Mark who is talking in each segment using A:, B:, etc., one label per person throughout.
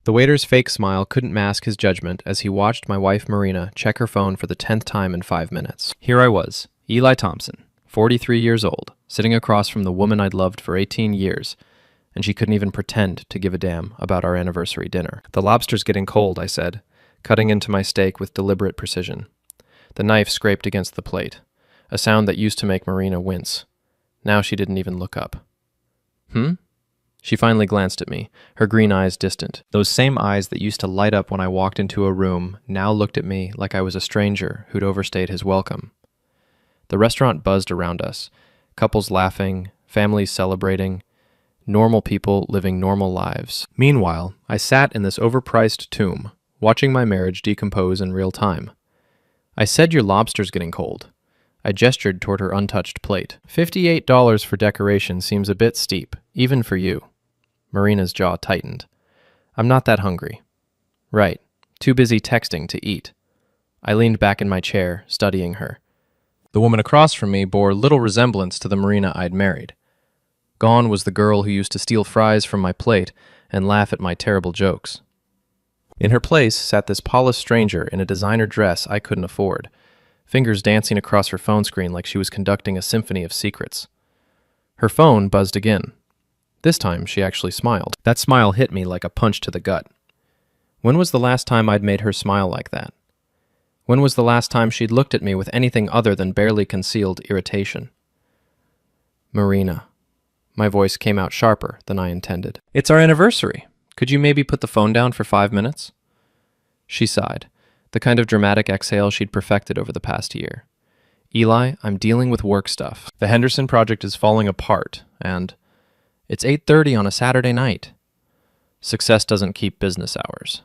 A: The waiter's fake smile couldn't mask his judgment as he watched my wife Marina check her phone for the 10th time in 5 minutes. Here I was, Eli Thompson, 43 years old, sitting across from the woman I'd loved for 18 years, and she couldn't even pretend to give a damn about our anniversary dinner. "The lobster's getting cold," I said, cutting into my steak with deliberate precision. The knife scraped against the plate, a sound that used to make Marina wince. Now she didn't even look up. She finally glanced at me, her green eyes distant. Those same eyes that used to light up when I walked into a room now looked at me like I was a stranger who'd overstayed his welcome. The restaurant buzzed around us, couples laughing, families celebrating, normal people living normal lives. Meanwhile, I sat in this overpriced tomb, watching my marriage decompose in real time. "I said your lobster's getting cold." I gestured toward her untouched plate. $58 for decoration seems a bit steep, even for you." Marina's jaw tightened. "I'm not that hungry." "Right. Too busy texting to eat." I leaned back in my chair, studying her. The woman across from me bore little resemblance to the Marina I'd married. Gone was the girl who used to steal fries from my plate and laugh at my terrible jokes. In her place sat this polished stranger in a designer dress I couldn't afford, fingers dancing across her phone screen like she was conducting a symphony of secrets. Her phone buzzed again. This time, she actually smiled. That smile hit me like a punch to the gut. When was the last time I'd made her smile like that? When was the last time she'd looked at me with anything other than barely concealed irritation? "Marina." My voice came out sharper than I intended. "It's our anniversary. Could you maybe put the phone down for 5 minutes? She sighed, the kind of dramatic exhale she'd perfected over the past year. "Eli, I'm dealing with work stuff. The Henderson project is falling apart, and it's 8:30 on a Saturday night. Success doesn't keep business hours."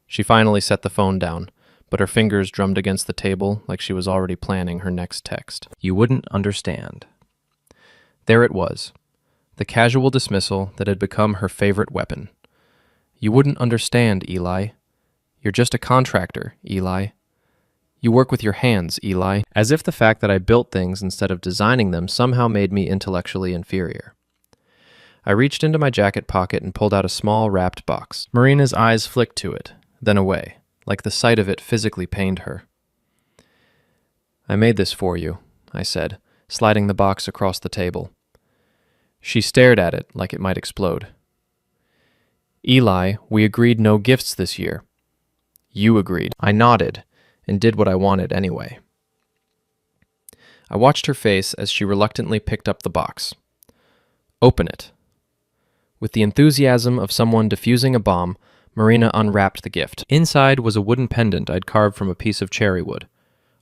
A: She finally set the phone down, but her fingers drummed against the table like she was already planning her next text. "You wouldn't understand." There it was, the casual dismissal that had become her favorite weapon. "You wouldn't understand, Eli. You're just a contractor, Eli. You work with your hands, Eli." As if the fact that I built things instead of designing them somehow made me intellectually inferior. I reached into my jacket pocket and pulled out a small wrapped box. Marina's eyes flicked to it, then away, like the sight of it physically pained her. "I made this for you," I said, sliding the box across the table. She stared at it like it might explode. "Eli, we agreed no gifts this year." "You agreed." I nodded and did what I wanted anyway. I watched her face as she reluctantly picked up the box. "Open it." With the enthusiasm of someone defusing a bomb, Marina unwrapped the gift. Inside was a wooden pendant I'd carved from a piece of cherry wood,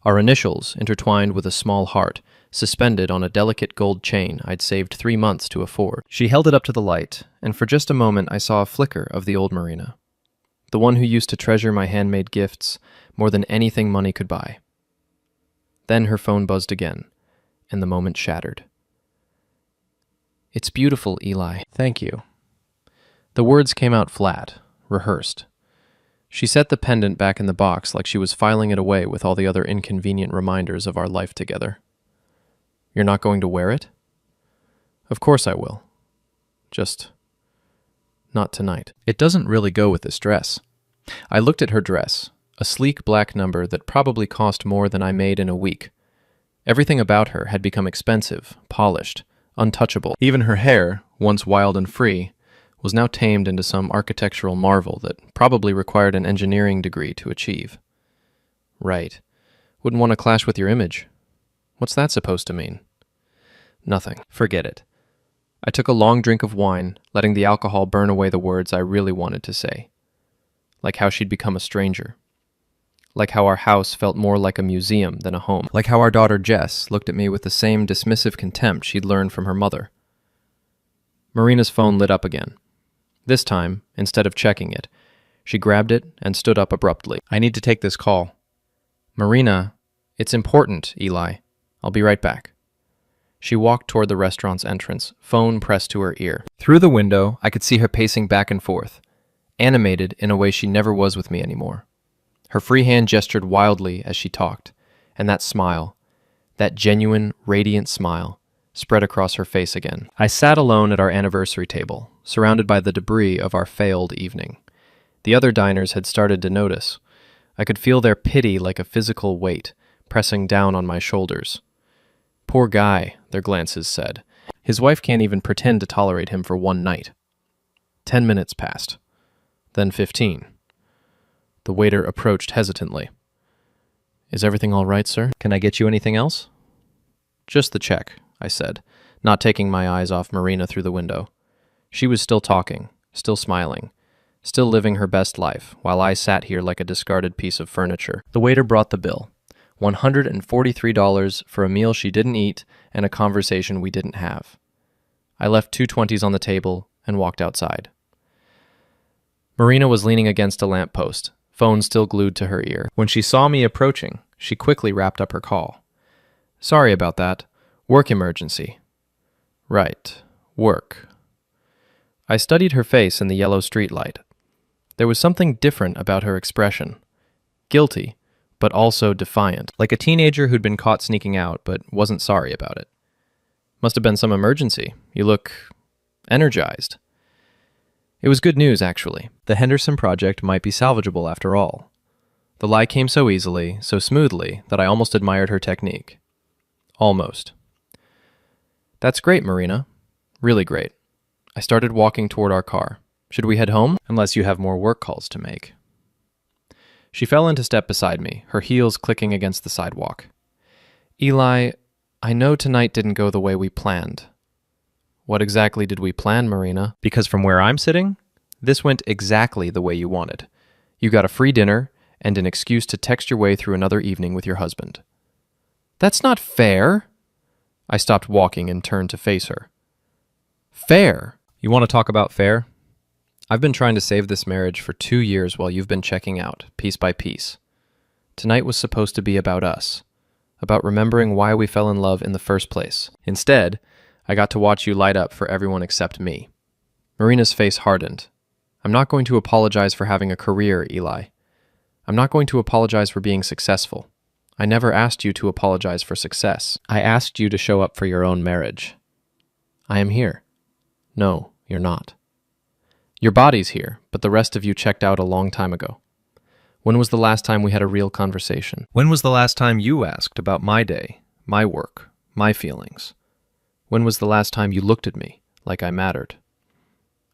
A: our initials intertwined with a small heart, suspended on a delicate gold chain I'd saved 3 months to afford. She held it up to the light, and for just a moment I saw a flicker of the old Marina, the one who used to treasure my handmade gifts more than anything money could buy. Then her phone buzzed again, and the moment shattered. "It's beautiful, Eli. Thank you." The words came out flat, rehearsed. She set the pendant back in the box like she was filing it away with all the other inconvenient reminders of our life together. "You're not going to wear it?" "Of course I will. Just not tonight. It doesn't really go with this dress." I looked at her dress, a sleek black number that probably cost more than I made in a week. Everything about her had become expensive, polished, untouchable. Even her hair, once wild and free, was now tamed into some architectural marvel that probably required an engineering degree to achieve. Right. Wouldn't want to clash with your image. What's that supposed to mean? Nothing. Forget it. I took a long drink of wine, letting the alcohol burn away the words I really wanted to say. Like how she'd become a stranger. Like how our house felt more like a museum than a home. Like how our daughter Jess looked at me with the same dismissive contempt she'd learned from her mother. Marina's phone lit up again. This time, instead of checking it, she grabbed it and stood up abruptly. "I need to take this call." "Marina, it's important, Eli. I'll be right back." She walked toward the restaurant's entrance, phone pressed to her ear. Through the window, I could see her pacing back and forth, animated in a way she never was with me anymore. Her free hand gestured wildly as she talked, and that smile, that genuine, radiant smile, spread across her face again. I sat alone at our anniversary table, surrounded by the debris of our failed evening. The other diners had started to notice. I could feel their pity like a physical weight, pressing down on my shoulders. Poor guy, their glances said. His wife can't even pretend to tolerate him for one night. 10 minutes passed. Then 15. The waiter approached hesitantly. Is everything all right, sir? Can I get you anything else? Just the check, I said, not taking my eyes off Marina through the window. She was still talking, still smiling, still living her best life, while I sat here like a discarded piece of furniture. The waiter brought the bill. $143 for a meal she didn't eat and a conversation we didn't have. I left 2 20s on the table and walked outside. Marina was leaning against a lamppost, phone still glued to her ear. When she saw me approaching, she quickly wrapped up her call. Sorry about that. Work emergency. Right. Work. I studied her face in the yellow streetlight. There was something different about her expression. Guilty, but also defiant, like a teenager who'd been caught sneaking out but wasn't sorry about it. Must have been some emergency. You look energized. It was good news, actually. The Henderson project might be salvageable after all. The lie came so easily, so smoothly, that I almost admired her technique. Almost. That's great, Marina. Really great. I started walking toward our car. Should we head home? Unless you have more work calls to make. She fell into step beside me, her heels clicking against the sidewalk. Eli, I know tonight didn't go the way we planned. What exactly did we plan, Marina? Because from where I'm sitting, this went exactly the way you wanted. You got a free dinner and an excuse to text your way through another evening with your husband. That's not fair. I stopped walking and turned to face her. Fair? You want to talk about fair? I've been trying to save this marriage for 2 years while you've been checking out, piece by piece. Tonight was supposed to be about us, about remembering why we fell in love in the first place. Instead, I got to watch you light up for everyone except me. Marina's face hardened. I'm not going to apologize for having a career, Eli. I'm not going to apologize for being successful. I never asked you to apologize for success. I asked you to show up for your own marriage. I am here. No, you're not. Your body's here, but the rest of you checked out a long time ago. When was the last time we had a real conversation? When was the last time you asked about my day, my work, my feelings? When was the last time you looked at me like I mattered?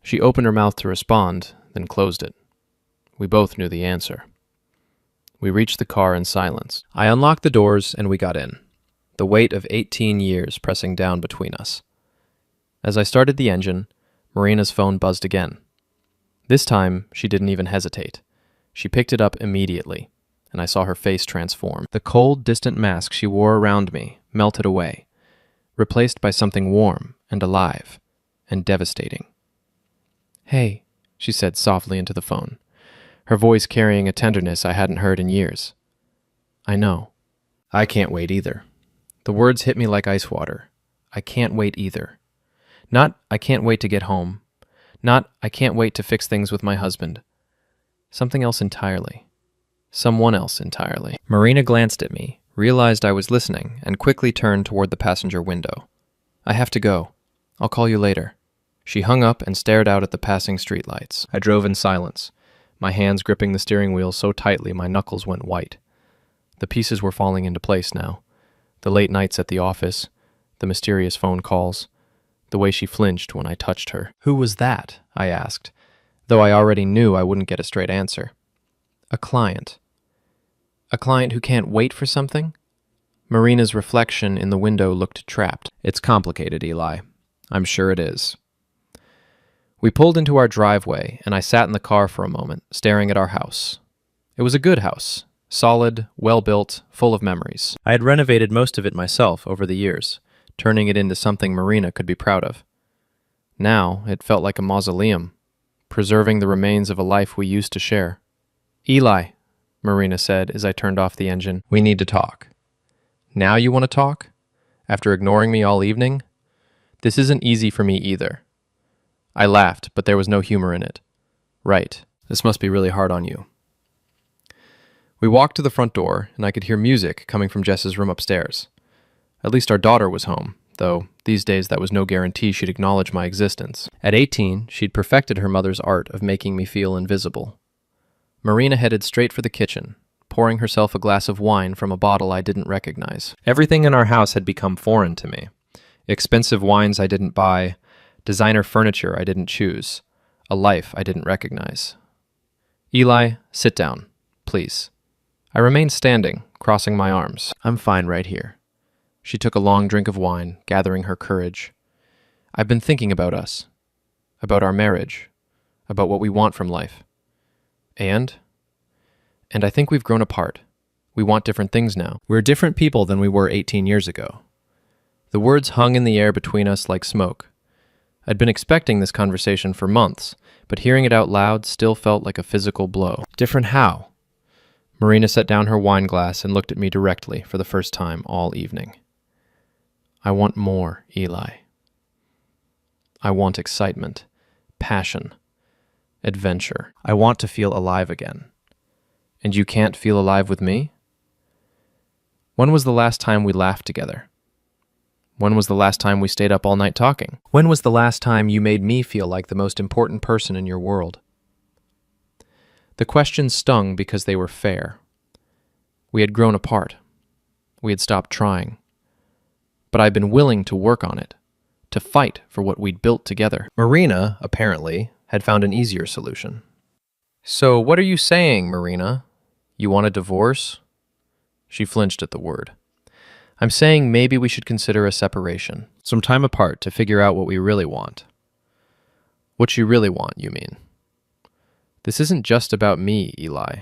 A: She opened her mouth to respond, then closed it. We both knew the answer. We reached the car in silence. I unlocked the doors and we got in, the weight of 18 years pressing down between us. As I started the engine, Marina's phone buzzed again. This time, she didn't even hesitate. She picked it up immediately, and I saw her face transform. The cold, distant mask she wore around me melted away, replaced by something warm and alive and devastating. Hey, she said softly into the phone, her voice carrying a tenderness I hadn't heard in years. I know. I can't wait either. The words hit me like ice water. I can't wait either. Not, I can't wait to get home. Not, I can't wait to fix things with my husband. Something else entirely. Someone else entirely. Marina glanced at me, realized I was listening, and quickly turned toward the passenger window. I have to go. I'll call you later. She hung up and stared out at the passing streetlights. I drove in silence, my hands gripping the steering wheel so tightly my knuckles went white. The pieces were falling into place now. The late nights at the office, the mysterious phone calls, the way she flinched when I touched her. Who was that? I asked, though I already knew I wouldn't get a straight answer. A client. A client who can't wait for something? Marina's reflection in the window looked trapped. It's complicated, Eli. I'm sure it is. We pulled into our driveway, and I sat in the car for a moment, staring at our house. It was a good house. Solid, well-built, full of memories. I had renovated most of it myself over the years, turning it into something Marina could be proud of. Now, it felt like a mausoleum, preserving the remains of a life we used to share. Eli, Marina said as I turned off the engine, we need to talk. Now you want to talk? After ignoring me all evening? This isn't easy for me either. I laughed, but there was no humor in it. Right, this must be really hard on you. We walked to the front door, and I could hear music coming from Jess's room upstairs. At least our daughter was home, though these days that was no guarantee she'd acknowledge my existence. At 18, she'd perfected her mother's art of making me feel invisible. Marina headed straight for the kitchen, pouring herself a glass of wine from a bottle I didn't recognize. Everything in our house had become foreign to me. Expensive wines I didn't buy, designer furniture I didn't choose, a life I didn't recognize. Eli, sit down, please. I remained standing, crossing my arms. I'm fine right here. She took a long drink of wine, gathering her courage. I've been thinking about us, about our marriage, about what we want from life. And I think we've grown apart. We want different things now. We're different people than we were 18 years ago. The words hung in the air between us like smoke. I'd been expecting this conversation for months, but hearing it out loud still felt like a physical blow. Different how? Marina set down her wine glass and looked at me directly for the first time all evening. I want more, Eli. I want excitement, passion, adventure. I want to feel alive again. And you can't feel alive with me? When was the last time we laughed together? When was the last time we stayed up all night talking? When was the last time you made me feel like the most important person in your world? The questions stung because they were fair. We had grown apart. We had stopped trying. But I'd been willing to work on it, to fight for what we'd built together. Marina, apparently, had found an easier solution. So what are you saying, Marina? You want a divorce? She flinched at the word. I'm saying maybe we should consider a separation, some time apart to figure out what we really want. What you really want, you mean? This isn't just about me, Eli.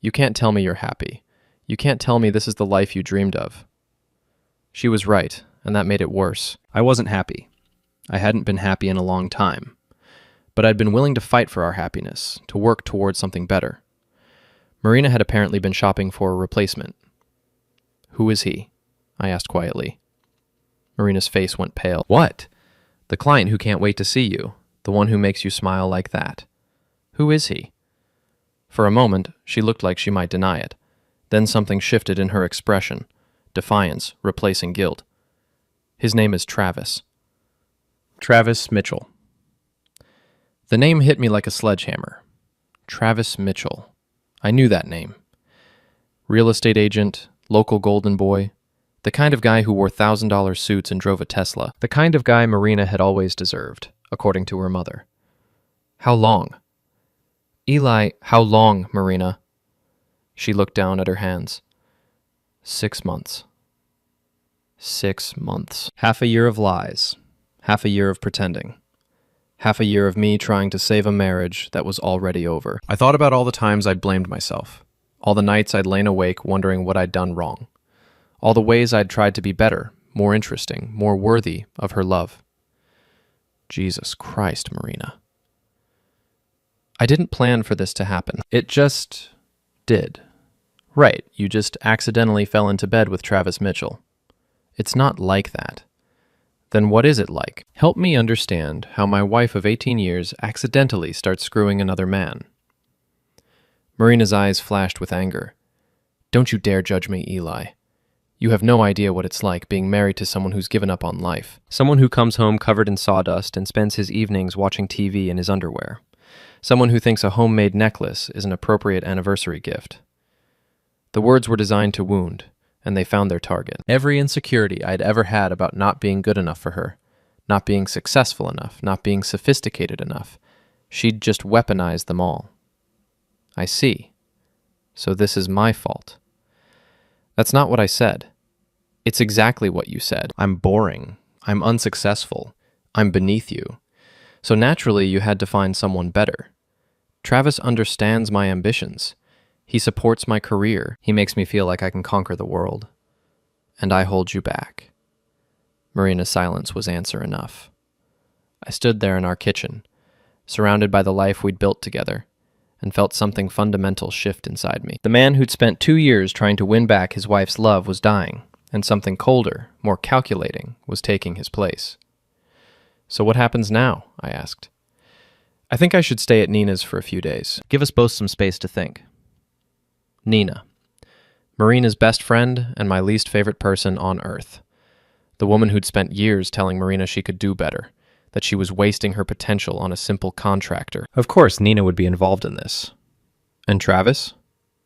A: You can't tell me you're happy. You can't tell me this is the life you dreamed of. She was right, and that made it worse. I wasn't happy. I hadn't been happy in a long time. But I'd been willing to fight for our happiness, to work towards something better. Marina had apparently been shopping for a replacement. Who is he? I asked quietly. Marina's face went pale. What? The client who can't wait to see you, the one who makes you smile like that. Who is he? For a moment, she looked like she might deny it. Then something shifted in her expression. Defiance, replacing guilt. His name is Travis. Travis Mitchell. The name hit me like a sledgehammer. Travis Mitchell. I knew that name. Real estate agent, local golden boy, the kind of guy who wore $1,000 suits and drove a Tesla, the kind of guy Marina had always deserved, according to her mother. How long? Eli, how long, Marina? She looked down at her hands. 6 months. 6 months. Half a year of lies. Half a year of pretending. Half a year of me trying to save a marriage that was already over. I thought about all the times I'd blamed myself. All the nights I'd lain awake wondering what I'd done wrong. All the ways I'd tried to be better, more interesting, more worthy of her love. Jesus Christ, Marina. I didn't plan for this to happen. It just did. Right, you just accidentally fell into bed with Travis Mitchell. It's not like that. Then what is it like? Help me understand how my wife of 18 years accidentally starts screwing another man. Marina's eyes flashed with anger. Don't you dare judge me, Eli. You have no idea what it's like being married to someone who's given up on life. Someone who comes home covered in sawdust and spends his evenings watching TV in his underwear. Someone who thinks a homemade necklace is an appropriate anniversary gift. The words were designed to wound, and they found their target. Every insecurity I'd ever had about not being good enough for her, not being successful enough, not being sophisticated enough, she'd just weaponized them all. I see. So this is my fault. That's not what I said. It's exactly what you said. I'm boring. I'm unsuccessful. I'm beneath you. So naturally you had to find someone better. Travis understands my ambitions. He supports my career. He makes me feel like I can conquer the world. And I hold you back. Marina's silence was answer enough. I stood there in our kitchen, surrounded by the life we'd built together, and felt something fundamental shift inside me. The man who'd spent 2 years trying to win back his wife's love was dying, and something colder, more calculating, was taking his place. So what happens now? I asked. I think I should stay at Nina's for a few days. Give us both some space to think. Nina. Marina's best friend and my least favorite person on earth. The woman who'd spent years telling Marina she could do better, that she was wasting her potential on a simple contractor. Of course, Nina would be involved in this. And Travis?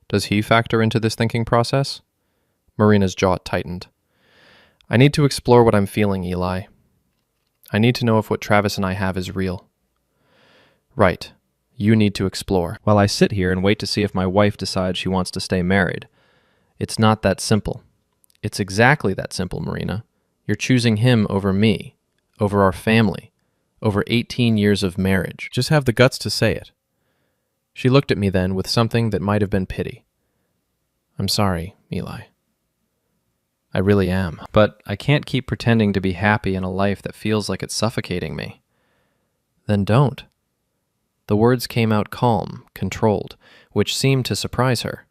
A: Does he factor into this thinking process? Marina's jaw tightened. I need to explore what I'm feeling, Eli. I need to know if what Travis and I have is real. Right. You need to explore, while I sit here and wait to see if my wife decides she wants to stay married. It's not that simple. It's exactly that simple, Marina. You're choosing him over me, over our family, over 18 years of marriage. Just have the guts to say it. She looked at me then with something that might have been pity. I'm sorry, Eli. I really am. But I can't keep pretending to be happy in a life that feels like it's suffocating me. Then don't. The words came out calm, controlled, which seemed to surprise her.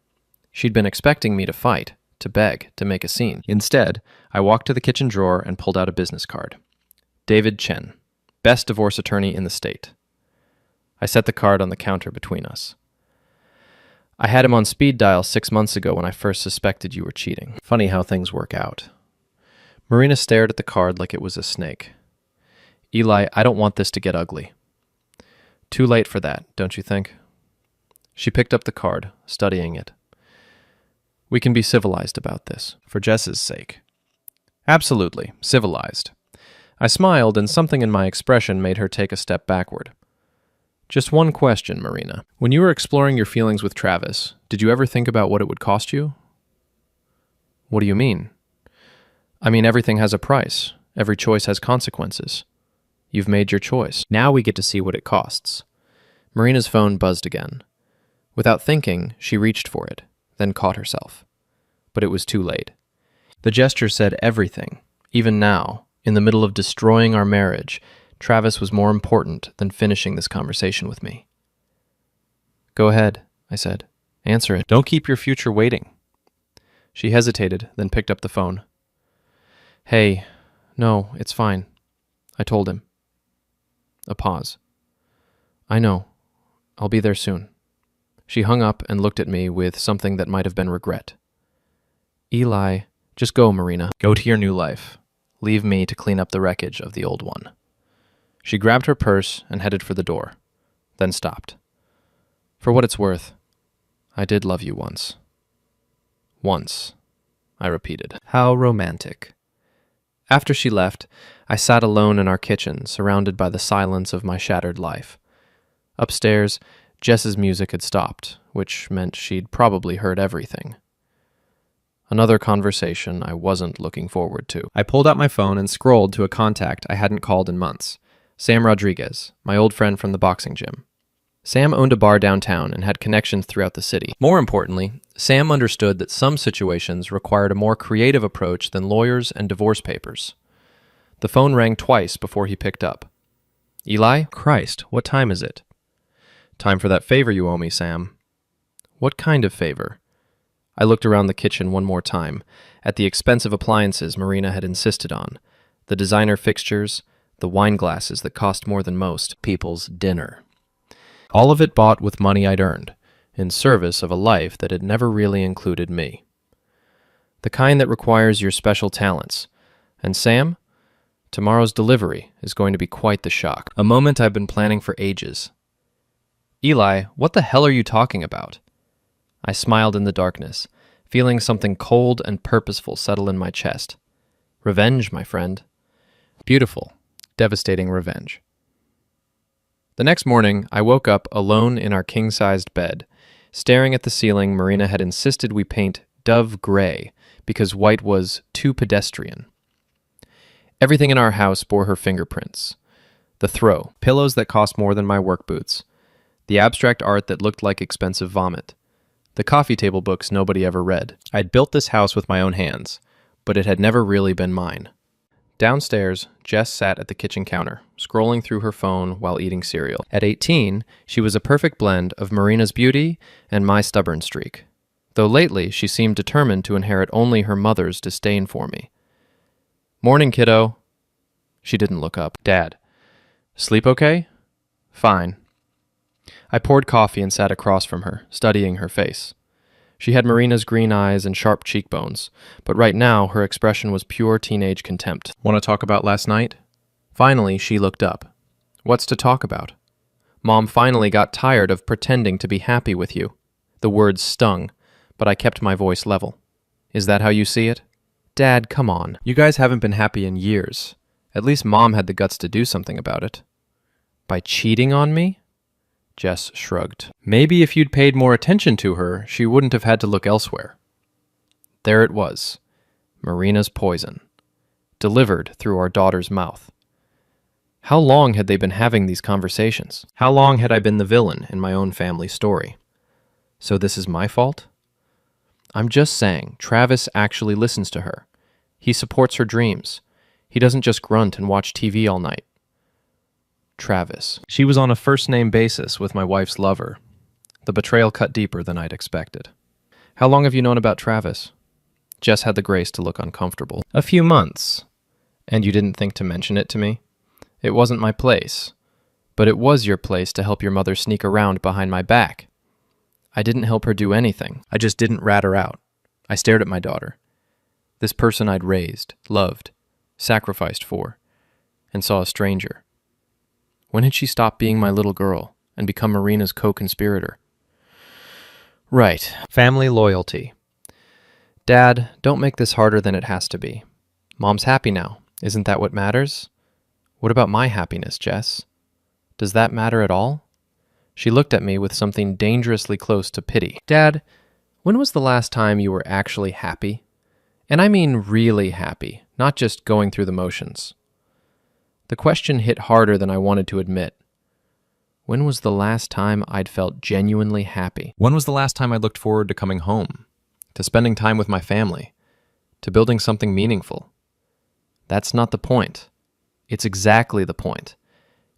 A: She'd been expecting me to fight, to beg, to make a scene. Instead, I walked to the kitchen drawer and pulled out a business card. David Chen, best divorce attorney in the state. I set the card on the counter between us. I had him on speed dial 6 months ago when I first suspected you were cheating. Funny how things work out. Marina stared at the card like it was a snake. Eli, I don't want this to get ugly. Too late for that, don't you think? She picked up the card, studying it. We can be civilized about this, for Jess's sake. Absolutely, civilized. I smiled, and something in my expression made her take a step backward. Just one question, Marina. When you were exploring your feelings with Travis, did you ever think about what it would cost you? What do you mean? I mean, everything has a price. Every choice has consequences. You've made your choice. Now we get to see what it costs. Marina's phone buzzed again. Without thinking, she reached for it, then caught herself. But it was too late. The gesture said everything. Even now, in the middle of destroying our marriage, Travis was more important than finishing this conversation with me. Go ahead, I said. Answer it. Don't keep your future waiting. She hesitated, then picked up the phone. Hey, no, it's fine. I told him. A pause. I know. I'll be there soon. She hung up and looked at me with something that might have been regret. Eli, just go, Marina. Go to your new life. Leave me to clean up the wreckage of the old one. She grabbed her purse and headed for the door, then stopped. For what it's worth, I did love you once. Once, I repeated. How romantic. After she left, I sat alone in our kitchen, surrounded by the silence of my shattered life. Upstairs, Jess's music had stopped, which meant she'd probably heard everything. Another conversation I wasn't looking forward to. I pulled out my phone and scrolled to a contact I hadn't called in months. Sam Rodriguez, my old friend from the boxing gym. Sam owned a bar downtown and had connections throughout the city. More importantly, Sam understood that some situations required a more creative approach than lawyers and divorce papers. The phone rang twice before he picked up. Eli? Christ, what time is it? Time for that favor you owe me, Sam. What kind of favor? I looked around the kitchen one more time, at the expensive appliances Marina had insisted on, the designer fixtures, the wine glasses that cost more than most people's dinner. All of it bought with money I'd earned, in service of a life that had never really included me. The kind that requires your special talents. And Sam? Tomorrow's delivery is going to be quite the shock. A moment I've been planning for ages. Eli, what the hell are you talking about? I smiled in the darkness, feeling something cold and purposeful settle in my chest. Revenge, my friend. Beautiful, devastating revenge. The next morning, I woke up alone in our king-sized bed, staring at the ceiling Marina had insisted we paint dove gray because white was too pedestrian. Everything in our house bore her fingerprints. The throw, pillows that cost more than my work boots, the abstract art that looked like expensive vomit, the coffee table books nobody ever read. I'd built this house with my own hands, but it had never really been mine. Downstairs, Jess sat at the kitchen counter, scrolling through her phone while eating cereal. At 18, she was a perfect blend of Marina's beauty and my stubborn streak, though lately she seemed determined to inherit only her mother's disdain for me. Morning, kiddo. She didn't look up. Dad. Sleep okay? Fine. I poured coffee and sat across from her, studying her face. She had Marina's green eyes and sharp cheekbones, but right now her expression was pure teenage contempt. Want to talk about last night? Finally, she looked up. What's to talk about? Mom finally got tired of pretending to be happy with you. The words stung, but I kept my voice level. Is that how you see it? Dad, come on. You guys haven't been happy in years. At least Mom had the guts to do something about it. By cheating on me? Jess shrugged. Maybe if you'd paid more attention to her, she wouldn't have had to look elsewhere. There it was. Marina's poison. Delivered through our daughter's mouth. How long had they been having these conversations? How long had I been the villain in my own family story? So this is my fault? I'm just saying, Travis actually listens to her. He supports her dreams. He doesn't just grunt and watch TV all night. Travis. She was on a first-name basis with my wife's lover. The betrayal cut deeper than I'd expected. How long have you known about Travis? Jess had the grace to look uncomfortable. A few months. And you didn't think to mention it to me? It wasn't my place. But it was your place to help your mother sneak around behind my back. I didn't help her do anything. I just didn't rat her out. I stared at my daughter. This person I'd raised, loved, sacrificed for, and saw a stranger. When had she stopped being my little girl and become Marina's co-conspirator? Right, family loyalty. Dad, don't make this harder than it has to be. Mom's happy now. Isn't that what matters? What about my happiness, Jess? Does that matter at all? She looked at me with something dangerously close to pity. Dad, when was the last time you were actually happy? And I mean really happy, not just going through the motions. The question hit harder than I wanted to admit. When was the last time I'd felt genuinely happy? When was the last time I looked forward to coming home, to spending time with my family, to building something meaningful? That's not the point. It's exactly the point.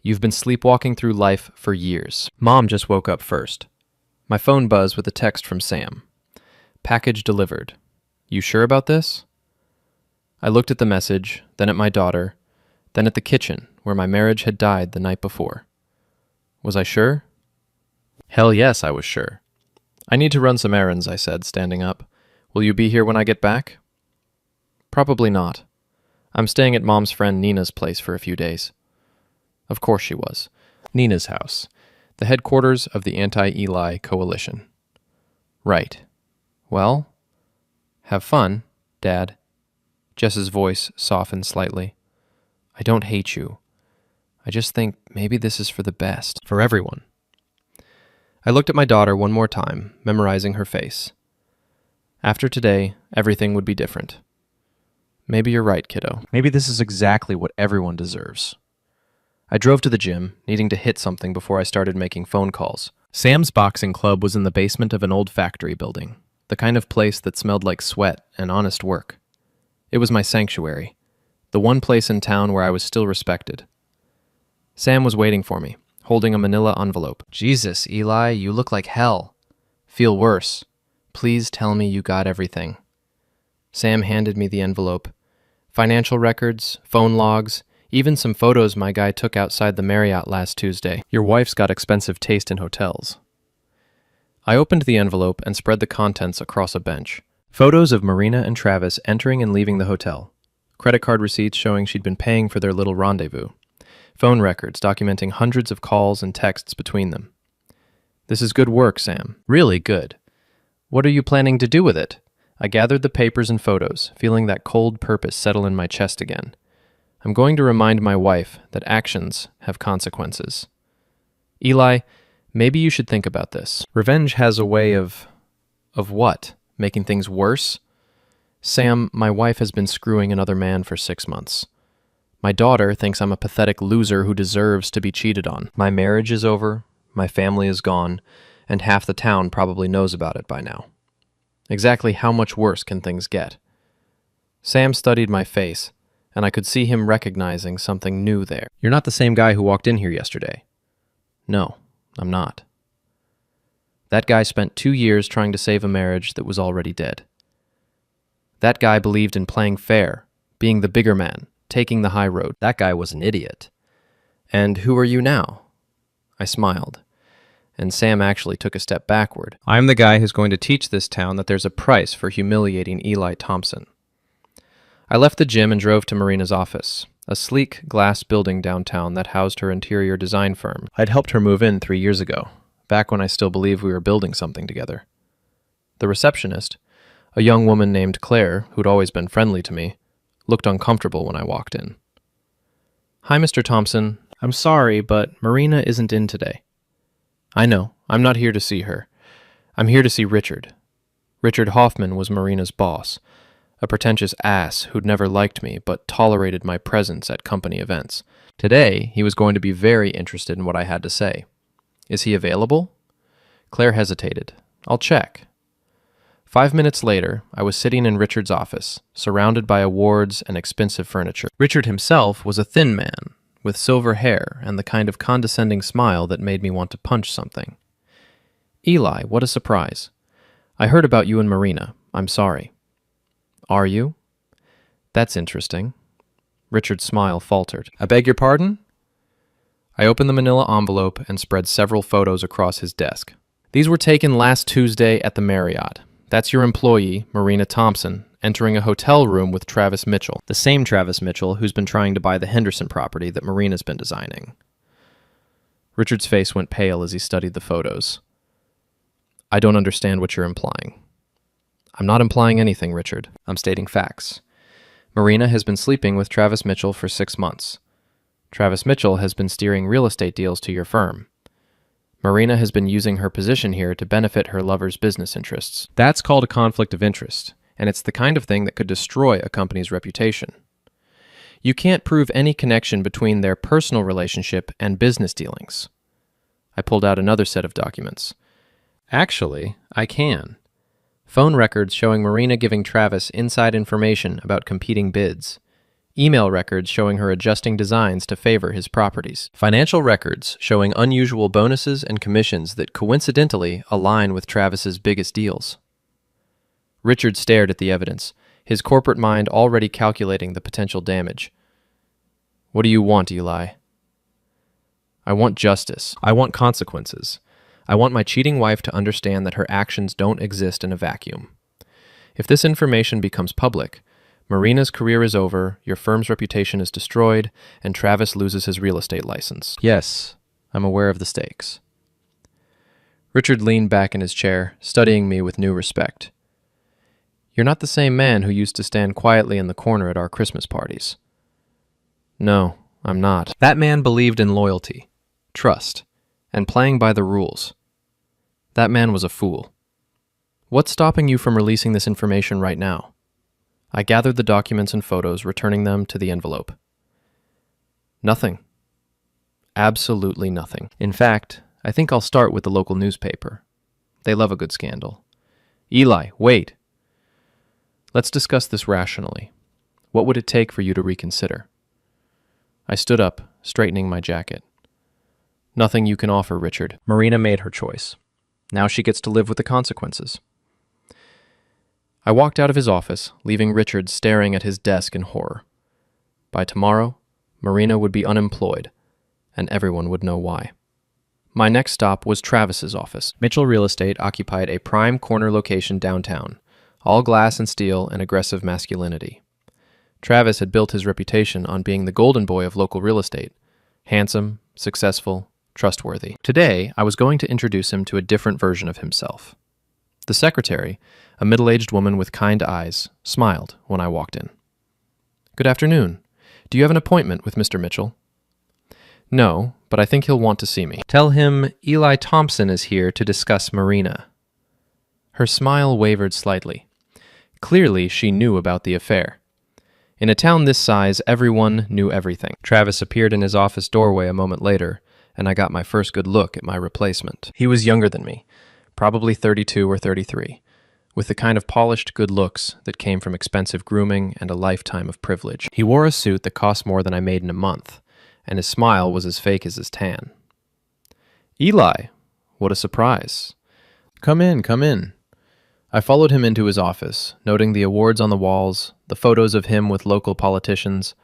A: You've been sleepwalking through life for years. Mom just woke up first. My phone buzzed with a text from Sam. Package delivered. You sure about this? I looked at the message, then at my daughter, then at the kitchen, where my marriage had died the night before. Was I sure? Hell yes, I was sure. I need to run some errands, I said, standing up. Will you be here when I get back? Probably not. I'm staying at Mom's friend Nina's place for a few days. Of course she was. Nina's house, the headquarters of the Anti-Eli Coalition. Right. Well, have fun, Dad. Jess's voice softened slightly. I don't hate you. I just think maybe this is for the best, for everyone. I looked at my daughter one more time, memorizing her face. After today, everything would be different. Maybe you're right, kiddo. Maybe this is exactly what everyone deserves. I drove to the gym, needing to hit something before I started making phone calls. Sam's boxing club was in the basement of an old factory building, the kind of place that smelled like sweat and honest work. It was my sanctuary, the one place in town where I was still respected. Sam was waiting for me, holding a manila envelope. Jesus, Eli, you look like hell. Feel worse. Please tell me you got everything. Sam handed me the envelope. Financial records, phone logs, even some photos my guy took outside the Marriott last Tuesday. Your wife's got expensive taste in hotels. I opened the envelope and spread the contents across a bench. Photos of Marina and Travis entering and leaving the hotel. Credit card receipts showing she'd been paying for their little rendezvous. Phone records documenting hundreds of calls and texts between them. This is good work, Sam. Really good. What are you planning to do with it? I gathered the papers and photos, feeling that cold purpose settle in my chest again. I'm going to remind my wife that actions have consequences. Eli, maybe you should think about this. Revenge has a way of what? Making things worse? Sam, my wife has been screwing another man for 6 months. My daughter thinks I'm a pathetic loser who deserves to be cheated on. My marriage is over, my family is gone, and half the town probably knows about it by now. Exactly how much worse can things get? Sam studied my face, and I could see him recognizing something new there. You're not the same guy who walked in here yesterday. No, I'm not. That guy spent 2 years trying to save a marriage that was already dead. That guy believed in playing fair, being the bigger man, taking the high road. That guy was an idiot. And who are you now? I smiled. and Sam actually took a step backward. I'm the guy who's going to teach this town that there's a price for humiliating Eli Thompson. I left the gym and drove to Marina's office, a sleek glass building downtown that housed her interior design firm. I'd helped her move in 3 years ago, back when I still believed we were building something together. The receptionist, a young woman named Claire, who'd always been friendly to me, looked uncomfortable when I walked in. "Hi, Mr. Thompson. I'm sorry, but Marina isn't in today." "I know. I'm not here to see her. I'm here to see Richard." Richard Hoffman was Marina's boss, a pretentious ass who'd never liked me but tolerated my presence at company events. Today, he was going to be very interested in what I had to say. "Is he available?" Claire hesitated. "I'll check." 5 minutes later, I was sitting in Richard's office, surrounded by awards and expensive furniture. Richard himself was a thin man, with silver hair and the kind of condescending smile that made me want to punch something. "Eli, what a surprise. I heard about you and Marina. I'm sorry." "Are you? That's interesting." Richard's smile faltered. "I beg your pardon?" I opened the manila envelope and spread several photos across his desk. "These were taken last Tuesday at the Marriott. That's your employee, Marina Thompson, entering a hotel room with Travis Mitchell, the same Travis Mitchell who's been trying to buy the Henderson property that Marina's been designing." Richard's face went pale as he studied the photos. "I don't understand what you're implying." "I'm not implying anything, Richard. I'm stating facts. Marina has been sleeping with Travis Mitchell for 6 months. Travis Mitchell has been steering real estate deals to your firm. Marina has been using her position here to benefit her lover's business interests. That's called a conflict of interest, and it's the kind of thing that could destroy a company's reputation. You can't prove any connection between their personal relationship and business dealings." I pulled out another set of documents. "Actually, I can. Phone records showing Marina giving Travis inside information about competing bids. Email records showing her adjusting designs to favor his properties. Financial records showing unusual bonuses and commissions that coincidentally align with Travis's biggest deals." Richard stared at the evidence, his corporate mind already calculating the potential damage. "What do you want, Eli?" "I want justice. I want consequences. I want my cheating wife to understand that her actions don't exist in a vacuum. If this information becomes public, Marina's career is over, your firm's reputation is destroyed, and Travis loses his real estate license." "Yes, I'm aware of the stakes." Richard leaned back in his chair, studying me with new respect. "You're not the same man who used to stand quietly in the corner at our Christmas parties." "No, I'm not. That man believed in loyalty, trust, and playing by the rules. That man was a fool. What's stopping you from releasing this information right now?" I gathered the documents and photos, returning them to the envelope. "Nothing. Absolutely nothing. In fact, I think I'll start with the local newspaper. They love a good scandal." "Eli, wait. Let's discuss this rationally. What would it take for you to reconsider?" I stood up, straightening my jacket. "Nothing you can offer, Richard. Marina made her choice. Now she gets to live with the consequences." I walked out of his office, leaving Richard staring at his desk in horror. By tomorrow, Marina would be unemployed, and everyone would know why. My next stop was Travis's office. Mitchell Real Estate occupied a prime corner location downtown, all glass and steel and aggressive masculinity. Travis had built his reputation on being the golden boy of local real estate, handsome, successful, trustworthy. Today, I was going to introduce him to a different version of himself. The secretary, a middle-aged woman with kind eyes, smiled when I walked in. "Good afternoon. Do you have an appointment with Mr. Mitchell?" "No, but I think he'll want to see me." "Tell him Eli Thompson is here to discuss Marina." Her smile wavered slightly. Clearly, she knew about the affair. In a town this size, everyone knew everything. Travis appeared in his office doorway a moment later, and I got my first good look at my replacement. He was younger than me, probably 32 or 33, with the kind of polished good looks that came from expensive grooming and a lifetime of privilege. He wore a suit that cost more than I made in a month, and his smile was as fake as his tan. "Eli, what a surprise. Come in, come in." I followed him into his office, noting the awards on the walls, the photos of him with local politicians,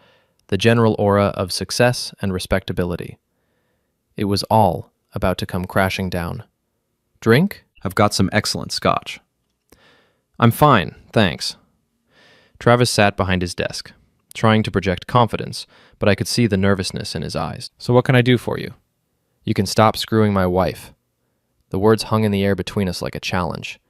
A: the general aura of success and respectability. It was all about to come crashing down. Drink?
B: I've got some excellent scotch.
A: I'm fine, thanks. Travis sat behind his desk, trying to project confidence, but I could see the nervousness in his eyes. So what can I do for you? You can stop screwing my wife. The words hung in the air between us like a challenge.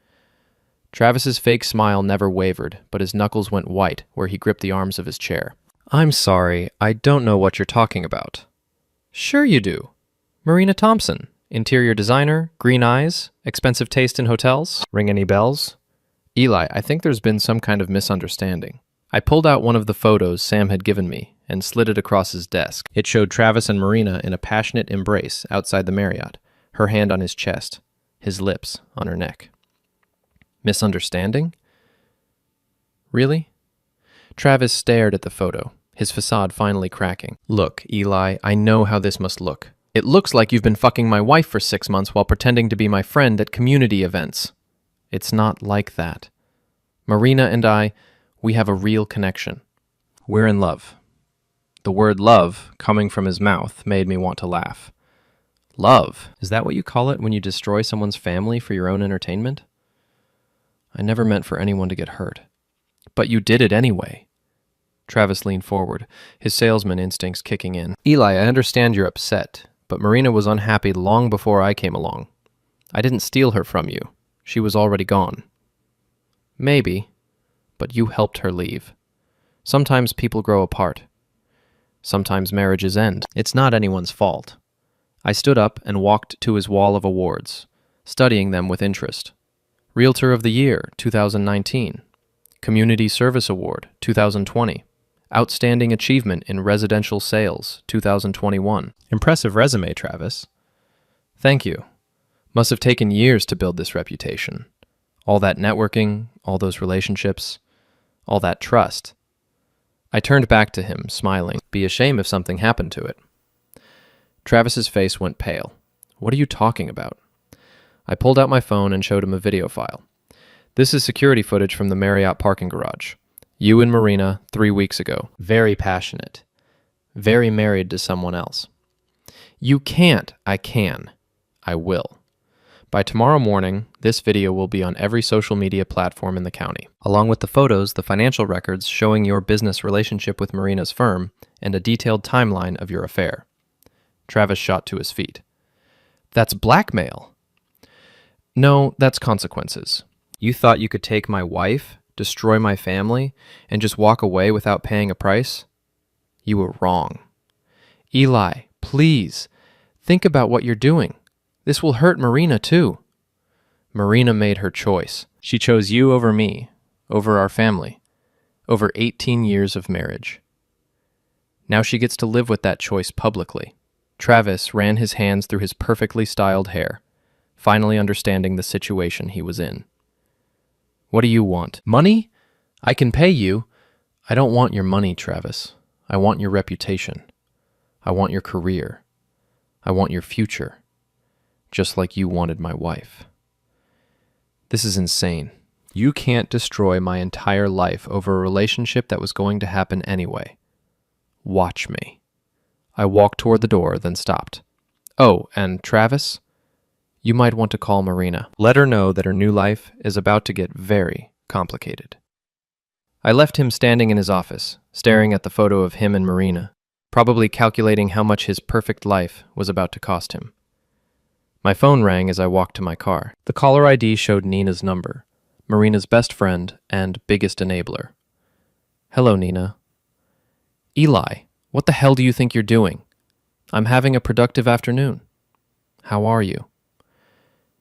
A: Travis's fake smile never wavered, but his knuckles went white where he gripped the arms of his chair. I'm sorry, I don't know what you're talking about. Sure you do. Marina Thompson, interior designer, green eyes, expensive taste in hotels. Ring any bells? Eli, I think there's been some kind of misunderstanding. I pulled out one of the photos Sam had given me and slid it across his desk. It showed Travis and Marina in a passionate embrace outside the Marriott, her hand on his chest, his lips on her neck. Misunderstanding? Really? Travis stared at the photo, his facade finally cracking. Look, Eli, I know how this must look. It looks like you've been fucking my wife for 6 months while pretending to be my friend at community events. It's not like that. Marina and I, we have a real connection. We're in love. The word love, coming from his mouth, made me want to laugh. Love? Is that what you call it when you destroy someone's family for your own entertainment? I never meant for anyone to get hurt. But you did it anyway. Travis leaned forward, his salesman instincts kicking in. Eli, I understand you're upset, but Marina was unhappy long before I came along. I didn't steal her from you. She was already gone. Maybe, but you helped her leave. Sometimes people grow apart. Sometimes marriages end. It's not anyone's fault. I stood up and walked to his wall of awards, studying them with interest. Realtor of the Year, 2019. Community Service Award, 2020. Outstanding Achievement in Residential Sales, 2021. Impressive resume, Travis. Thank you. Must have taken years to build this reputation. All that networking, all those relationships, all that trust. I turned back to him, smiling. Be a shame if something happened to it. Travis's face went pale. What are you talking about? I pulled out my phone and showed him a video file. This is security footage from the Marriott parking garage. You and Marina 3 weeks ago. Very passionate. Very married to someone else. You can't. I can. I will. By tomorrow morning, this video will be on every social media platform in the county, along with the photos, the financial records showing your business relationship with Marina's firm, and a detailed timeline of your affair. Travis shot to his feet. That's blackmail. No, that's consequences. You thought you could take my wife, destroy my family, and just walk away without paying a price? You were wrong. Eli, please, think about what you're doing. This will hurt Marina, too. Marina made her choice. She chose you over me, over our family, over 18 years of marriage. Now she gets to live with that choice publicly. Travis ran his hands through his perfectly styled hair, finally understanding the situation he was in. What do you want? Money? I can pay you. I don't want your money, Travis. I want your reputation. I want your career. I want your future. Just like you wanted my wife. This is insane. You can't destroy my entire life over a relationship that was going to happen anyway. Watch me. I walked toward the door, then stopped. Oh, and Travis? You might want to call Marina. Let her know that her new life is about to get very complicated. I left him standing in his office, staring at the photo of him and Marina, probably calculating how much his perfect life was about to cost him. My phone rang as I walked to my car. The caller ID showed Nina's number, Marina's best friend and biggest enabler. Hello, Nina. Eli, what the hell do you think you're doing? I'm having a productive afternoon. How are you?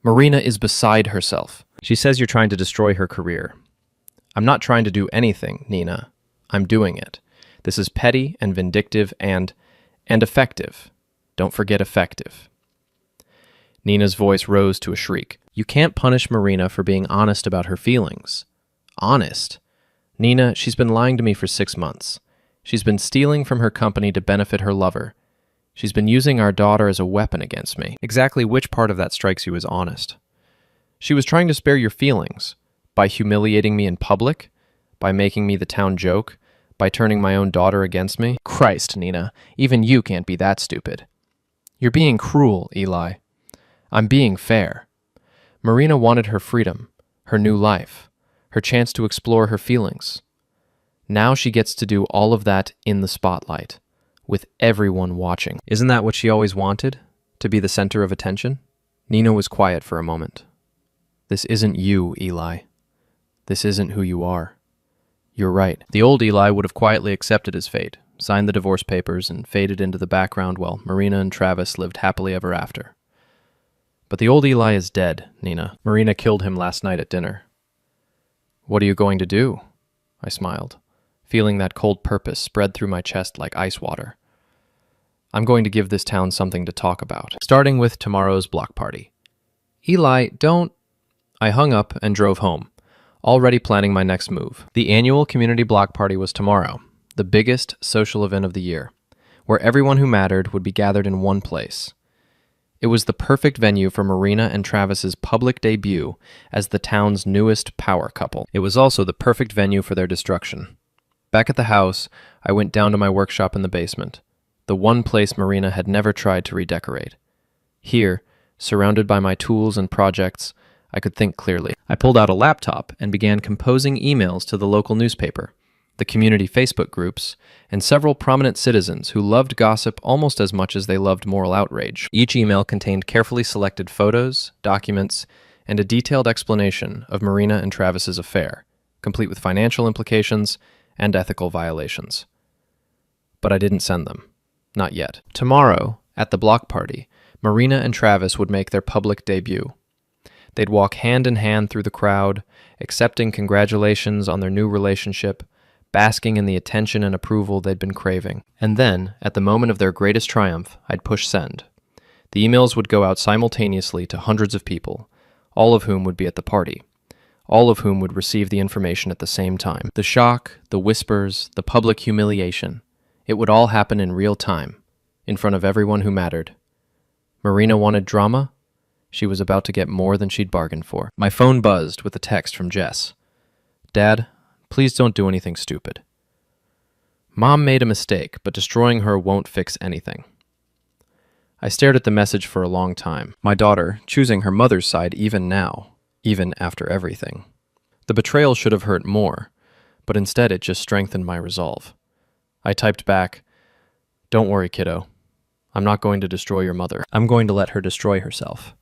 A: Marina is beside herself. She says you're trying to destroy her career. I'm not trying to do anything, Nina. I'm doing it. This is petty and vindictive and effective. Don't forget effective. Nina's voice rose to a shriek. You can't punish Marina for being honest about her feelings. Honest? Nina, she's been lying to me for 6 months. She's been stealing from her company to benefit her lover. She's been using our daughter as a weapon against me. Exactly which part of that strikes you as honest? She was trying to spare your feelings by humiliating me in public, by making me the town joke, by turning my own daughter against me. Christ, Nina, even you can't be that stupid. You're being cruel, Eli. I'm being fair. Marina wanted her freedom, her new life, her chance to explore her feelings. Now she gets to do all of that in the spotlight, with everyone watching. Isn't that what she always wanted? To be the center of attention? Nina was quiet for a moment. This isn't you, Eli. This isn't who you are. You're right. The old Eli would have quietly accepted his fate, signed the divorce papers, and faded into the background while Marina and Travis lived happily ever after. But the old Eli is dead, Nina. Marina killed him last night at dinner. What are you going to do? I smiled, feeling that cold purpose spread through my chest like ice water. I'm going to give this town something to talk about, starting with tomorrow's block party. Eli, don't... I hung up and drove home, already planning my next move. The annual community block party was tomorrow, the biggest social event of the year, where everyone who mattered would be gathered in one place. It was the perfect venue for Marina and Travis's public debut as the town's newest power couple. It was also the perfect venue for their destruction. Back at the house, I went down to my workshop in the basement, the one place Marina had never tried to redecorate. Here, surrounded by my tools and projects, I could think clearly. I pulled out a laptop and began composing emails to the local newspaper, the community Facebook groups, and several prominent citizens who loved gossip almost as much as they loved moral outrage. Each email contained carefully selected photos, documents, and a detailed explanation of Marina and Travis's affair, complete with financial implications and ethical violations. But I didn't send them. Not yet. Tomorrow, at the block party, Marina and Travis would make their public debut. They'd walk hand in hand through the crowd, accepting congratulations on their new relationship, basking in the attention and approval they'd been craving. And then, at the moment of their greatest triumph, I'd push send. The emails would go out simultaneously to hundreds of people, all of whom would be at the party, all of whom would receive the information at the same time. The shock, the whispers, the public humiliation, it would all happen in real time, in front of everyone who mattered. Marina wanted drama. She was about to get more than she'd bargained for. My phone buzzed with a text from Jess. Dad, please don't do anything stupid. Mom made a mistake, but destroying her won't fix anything. I stared at the message for a long time, my daughter choosing her mother's side even now, even after everything. The betrayal should have hurt more, but instead it just strengthened my resolve. I typed back, "Don't worry, kiddo. I'm not going to destroy your mother. I'm going to let her destroy herself."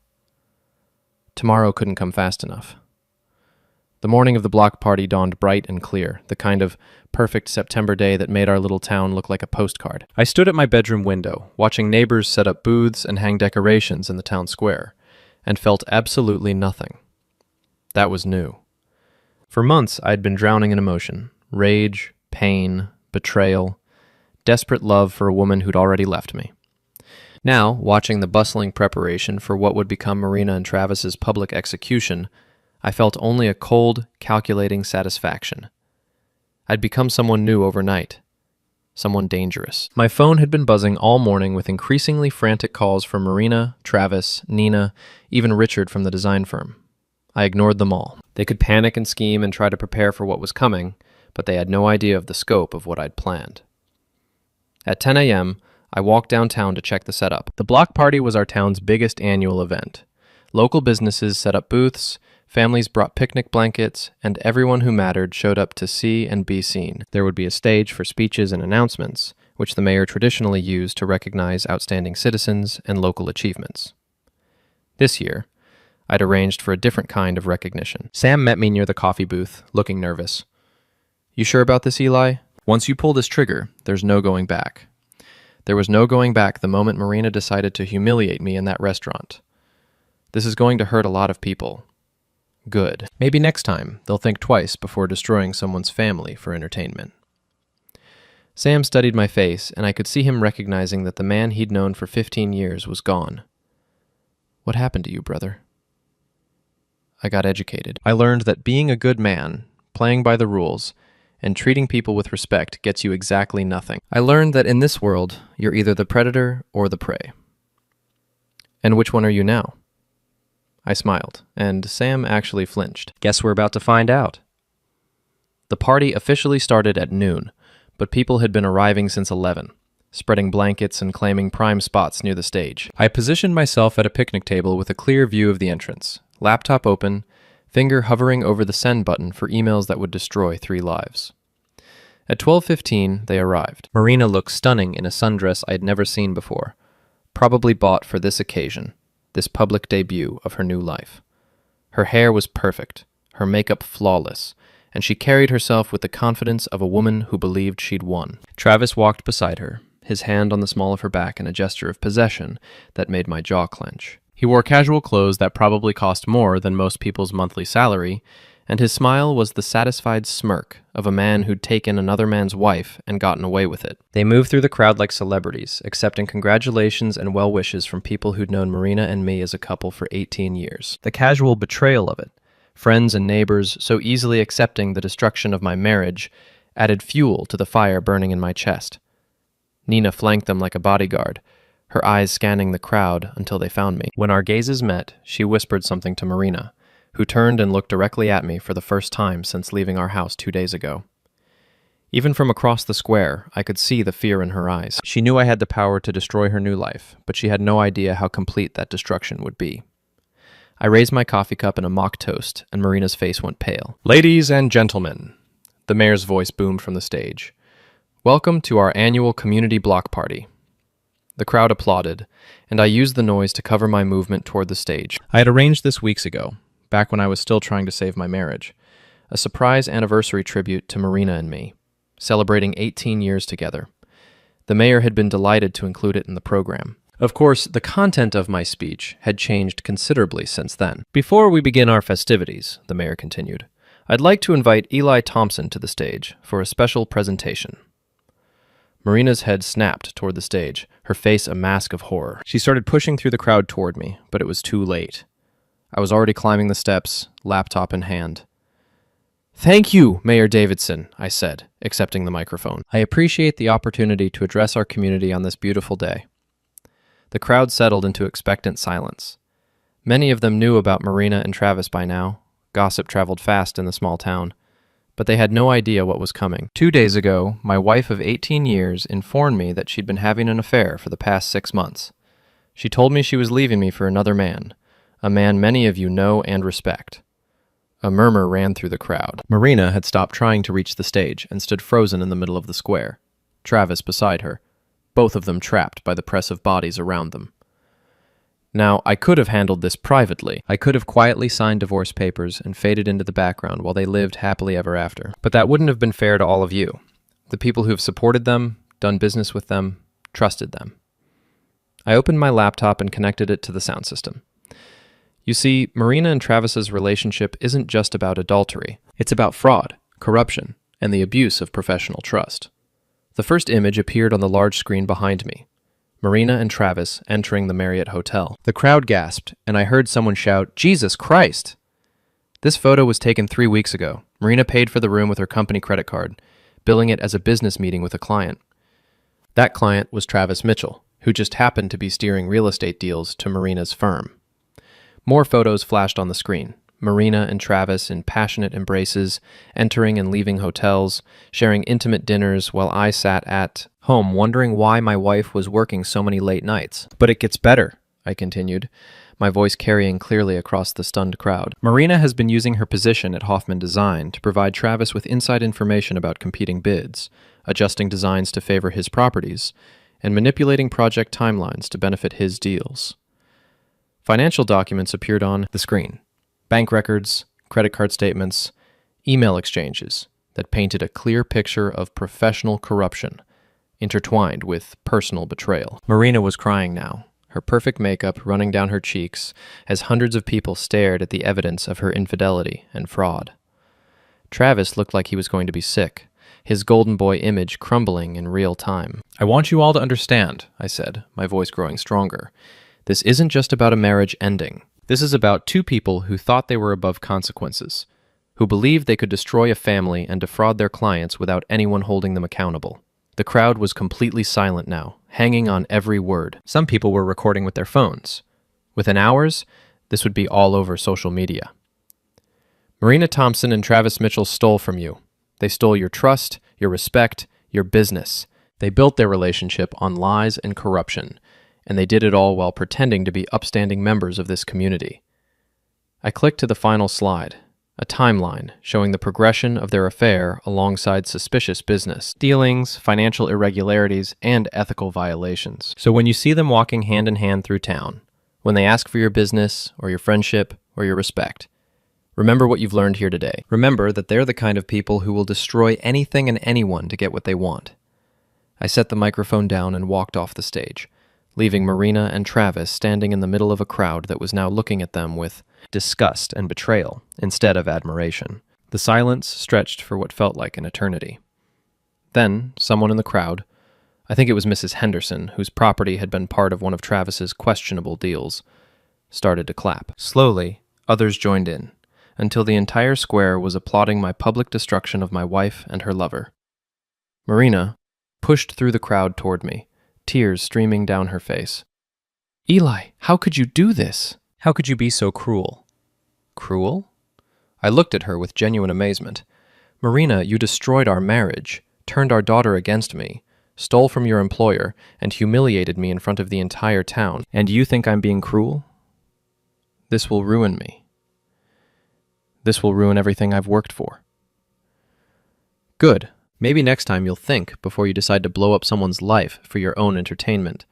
A: Tomorrow couldn't come fast enough. The morning of the block party dawned bright and clear, the kind of perfect September day that made our little town look like a postcard. I stood at my bedroom window, watching neighbors set up booths and hang decorations in the town square, and felt absolutely nothing. That was new. For months, I'd been drowning in emotion, rage, pain, betrayal, desperate love for a woman who'd already left me. Now, watching the bustling preparation for what would become Marina and Travis's public execution, I felt only a cold, calculating satisfaction. I'd become someone new overnight, someone dangerous. My phone had been buzzing all morning with increasingly frantic calls from Marina, Travis, Nina, even Richard from the design firm. I ignored them all. They could panic and scheme and try to prepare for what was coming, but they had no idea of the scope of what I'd planned. At 10 a.m., I walked downtown to check the setup. The block party was our town's biggest annual event. Local businesses set up booths, families brought picnic blankets, and everyone who mattered showed up to see and be seen. There would be a stage for speeches and announcements, which the mayor traditionally used to recognize outstanding citizens and local achievements. This year, I'd arranged for a different kind of recognition. Sam met me near the coffee booth, looking nervous. "You sure about this, Eli? Once you pull this trigger, there's no going back." There was no going back the moment Marina decided to humiliate me in that restaurant. This is going to hurt a lot of people. Good. Maybe next time they'll think twice before destroying someone's family for entertainment. Sam studied my face, and I could see him recognizing that the man he'd known for 15 years was gone. "What happened to you, brother?" I got educated. I learned that being a good man, playing by the rules, and treating people with respect gets you exactly nothing. I learned that in this world, you're either the predator or the prey. And which one are you now? I smiled, and Sam actually flinched. Guess we're about to find out. The party officially started at noon, but people had been arriving since 11. spreading blankets and claiming prime spots near the stage. I positioned myself at a picnic table with a clear view of the entrance, laptop open, finger hovering over the send button for emails that would destroy 3 lives. At 12:15, they arrived. Marina looked stunning in a sundress I'd never seen before, probably bought for this occasion, this public debut of her new life. Her hair was perfect, her makeup flawless, and she carried herself with the confidence of a woman who believed she'd won. Travis walked beside her, his hand on the small of her back in a gesture of possession that made my jaw clench. He wore casual clothes that probably cost more than most people's monthly salary, and his smile was the satisfied smirk of a man who'd taken another man's wife and gotten away with it. They moved through the crowd like celebrities, accepting congratulations and well wishes from people who'd known Marina and me as a couple for 18 years. The casual betrayal of it, friends and neighbors so easily accepting the destruction of my marriage, added fuel to the fire burning in my chest. Nina flanked them like a bodyguard, her eyes scanning the crowd until they found me. When our gazes met, she whispered something to Marina, who turned and looked directly at me for the first time since leaving our house 2 days ago. Even from across the square, I could see the fear in her eyes. She knew I had the power to destroy her new life, but she had no idea how complete that destruction would be. I raised my coffee cup in a mock toast, and Marina's face went pale. "Ladies and gentlemen," the mayor's voice boomed from the stage, "welcome to our annual community block party." The crowd applauded, and I used the noise to cover my movement toward the stage. I had arranged this weeks ago, back when I was still trying to save my marriage, a surprise anniversary tribute to Marina and me, celebrating 18 years together. The mayor had been delighted to include it in the program. Of course, the content of my speech had changed considerably since then. "Before we begin our festivities," the mayor continued, "I'd like to invite Eli Thompson to the stage for a special presentation." Marina's head snapped toward the stage, her face a mask of horror. She started pushing through the crowd toward me, but it was too late. I was already climbing the steps, laptop in hand. "Thank you, Mayor Davidson," I said, accepting the microphone. "I appreciate the opportunity to address our community on this beautiful day." The crowd settled into expectant silence. Many of them knew about Marina and Travis by now. Gossip traveled fast in the small town. But they had no idea what was coming. 2 days ago, my wife of 18 years informed me that she'd been having an affair for the past 6 months. She told me she was leaving me for another man, a man many of you know and respect. A murmur ran through the crowd. Marina had stopped trying to reach the stage and stood frozen in the middle of the square, Travis beside her, both of them trapped by the press of bodies around them. Now, I could have handled this privately. I could have quietly signed divorce papers and faded into the background while they lived happily ever after. But that wouldn't have been fair to all of you, the people who have supported them, done business with them, trusted them. I opened my laptop and connected it to the sound system. You see, Marina and Travis's relationship isn't just about adultery. It's about fraud, corruption, and the abuse of professional trust. The first image appeared on the large screen behind me. Marina and Travis entering the Marriott Hotel. The crowd gasped, and I heard someone shout, "Jesus Christ!" This photo was taken 3 weeks ago. Marina paid for the room with her company credit card, billing it as a business meeting with a client. That client was Travis Mitchell, who just happened to be steering real estate deals to Marina's firm. More photos flashed on the screen. Marina and Travis in passionate embraces, entering and leaving hotels, sharing intimate dinners while I sat at home wondering why my wife was working so many late nights. "But it gets better," I continued, my voice carrying clearly across the stunned crowd. "Marina has been using her position at Hoffman Design to provide Travis with inside information about competing bids, adjusting designs to favor his properties, and manipulating project timelines to benefit his deals." Financial documents appeared on the screen. Bank records, credit card statements, email exchanges that painted a clear picture of professional corruption, intertwined with personal betrayal. Marina was crying now, her perfect makeup running down her cheeks as hundreds of people stared at the evidence of her infidelity and fraud. Travis looked like he was going to be sick, his golden boy image crumbling in real time. "I want you all to understand," I said, my voice growing stronger. "This isn't just about a marriage ending. This is about 2 people who thought they were above consequences, who believed they could destroy a family and defraud their clients without anyone holding them accountable." The crowd was completely silent now, hanging on every word. Some people were recording with their phones. Within hours, this would be all over social media. "Marina Thompson and Travis Mitchell stole from you. They stole your trust, your respect, your business. They built their relationship on lies and corruption, and they did it all while pretending to be upstanding members of this community. I clicked to the final slide, a timeline showing the progression of their affair alongside suspicious business dealings, financial irregularities, and ethical violations. So when you see them walking hand in hand through town, when they ask for your business or your friendship or your respect, remember what you've learned here today. Remember that they're the kind of people who will destroy anything and anyone to get what they want. I set the microphone down and walked off the stage, leaving Marina and Travis standing in the middle of a crowd that was now looking at them with disgust and betrayal instead of admiration. The silence stretched for what felt like an eternity. Then, someone in the crowd, I think it was Mrs. Henderson, whose property had been part of one of Travis's questionable deals, started to clap. Slowly, others joined in, until the entire square was applauding my public destruction of my wife and her lover. Marina pushed through the crowd toward me, tears streaming down her face. "Eli, how could you do this? How could you be so cruel?" Cruel? I looked at her with genuine amazement. "Marina, you destroyed our marriage, turned our daughter against me, stole from your employer, and humiliated me in front of the entire town. And you think I'm being cruel? This will ruin me. This will ruin everything I've worked for." Good. Maybe next time you'll think before you decide to blow up someone's life for your own entertainment.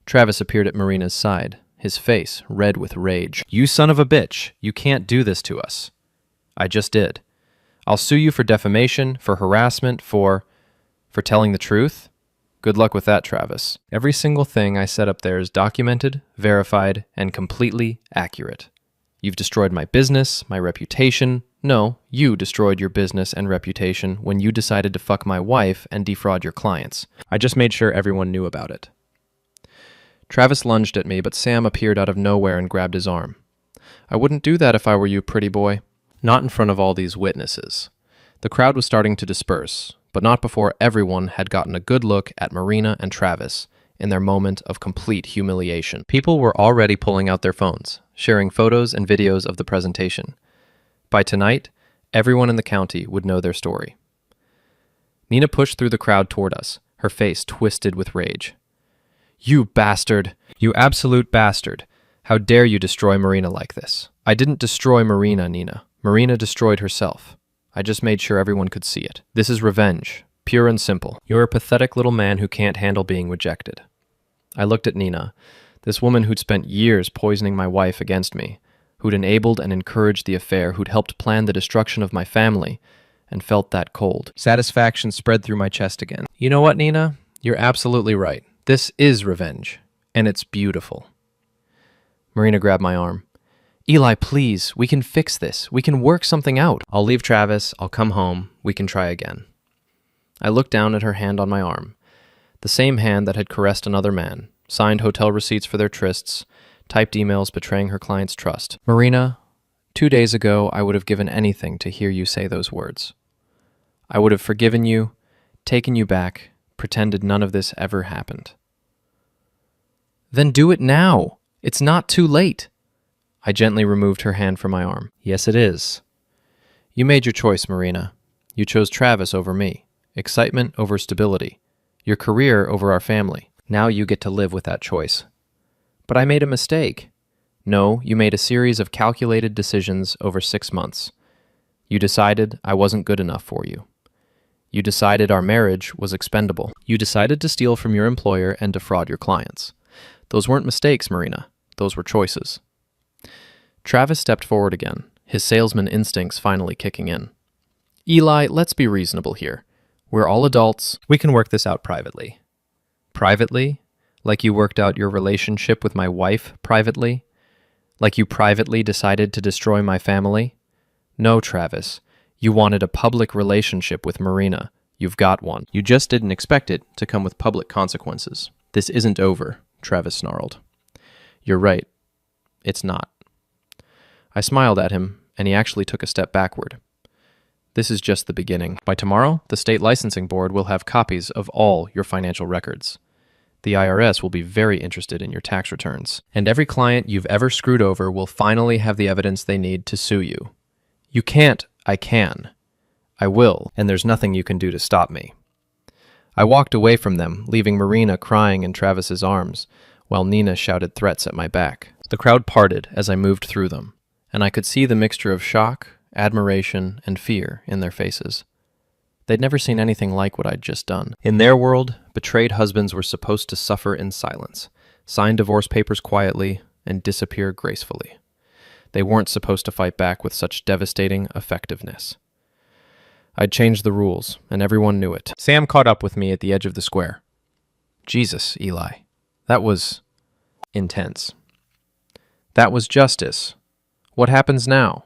A: Travis appeared at Marina's side, his face red with rage. "You son of a bitch, you can't do this to us." "I just did. I'll sue you for defamation, for harassment, for telling the truth. Good luck with that, Travis. Every single thing I said up there is documented, verified, and completely accurate. You've destroyed my business, my reputation. No, you destroyed your business and reputation when you decided to fuck my wife and defraud your clients. I just made sure everyone knew about it." Travis lunged at me, but Sam appeared out of nowhere and grabbed his arm. "I wouldn't do that if I were you, pretty boy." Not in front of all these witnesses. The crowd was starting to disperse, but not before everyone had gotten a good look at Marina and Travis in their moment of complete humiliation. People were already pulling out their phones, sharing photos and videos of the presentation. By tonight, everyone in the county would know their story. Nina pushed through the crowd toward us, her face twisted with rage. "You bastard! You absolute bastard! How dare you destroy Marina like this?" "I didn't destroy Marina, Nina. Marina destroyed herself. I just made sure everyone could see it. This is revenge, pure and simple. You're a pathetic little man who can't handle being rejected." I looked at Nina, this woman who'd spent years poisoning my wife against me, who'd enabled and encouraged the affair, who'd helped plan the destruction of my family, and felt that cold. Satisfaction spread through my chest again. "You know what, Nina? You're absolutely right. This is revenge, and it's beautiful." Marina grabbed my arm. "Eli, please, we can fix this. We can work something out. I'll leave Travis, I'll come home, we can try again." I looked down at her hand on my arm, the same hand that had caressed another man, signed hotel receipts for their trysts, typed emails betraying her client's trust. "Marina, 2 days ago I would have given anything to hear you say those words. I would have forgiven you, taken you back, pretended none of this ever happened." "Then do it now. It's not too late." I gently removed her hand from my arm. "Yes, it is. You made your choice, Marina. You chose Travis over me, excitement over stability, your career over our family. Now you get to live with that choice." "But I made a mistake." "No, you made a series of calculated decisions over 6 months. You decided I wasn't good enough for you. You decided our marriage was expendable. You decided to steal from your employer and defraud your clients. Those weren't mistakes, Marina. Those were choices." Travis stepped forward again, his salesman instincts finally kicking in. "Eli, let's be reasonable here. We're all adults. We can work this out privately." "Privately? Like you worked out your relationship with my wife privately? Like you privately decided to destroy my family? No, Travis. You wanted a public relationship with Marina. You've got one. You just didn't expect it to come with public consequences." "This isn't over," Travis snarled. "You're right. It's not." I smiled at him, and he actually took a step backward. "This is just the beginning. By tomorrow, the state licensing board will have copies of all your financial records. The IRS will be very interested in your tax returns, and every client you've ever screwed over will finally have the evidence they need to sue you. You can't. I can. I will, and there's nothing you can do to stop me." I walked away from them, leaving Marina crying in Travis's arms, while Nina shouted threats at my back. The crowd parted as I moved through them, and I could see the mixture of shock, admiration, and fear in their faces. They'd never seen anything like what I'd just done. In their world, betrayed husbands were supposed to suffer in silence, sign divorce papers quietly, and disappear gracefully. They weren't supposed to fight back with such devastating effectiveness. I'd changed the rules, and everyone knew it. Sam caught up with me at the edge of the square. Jesus, Eli. That was intense. That was justice. What happens now?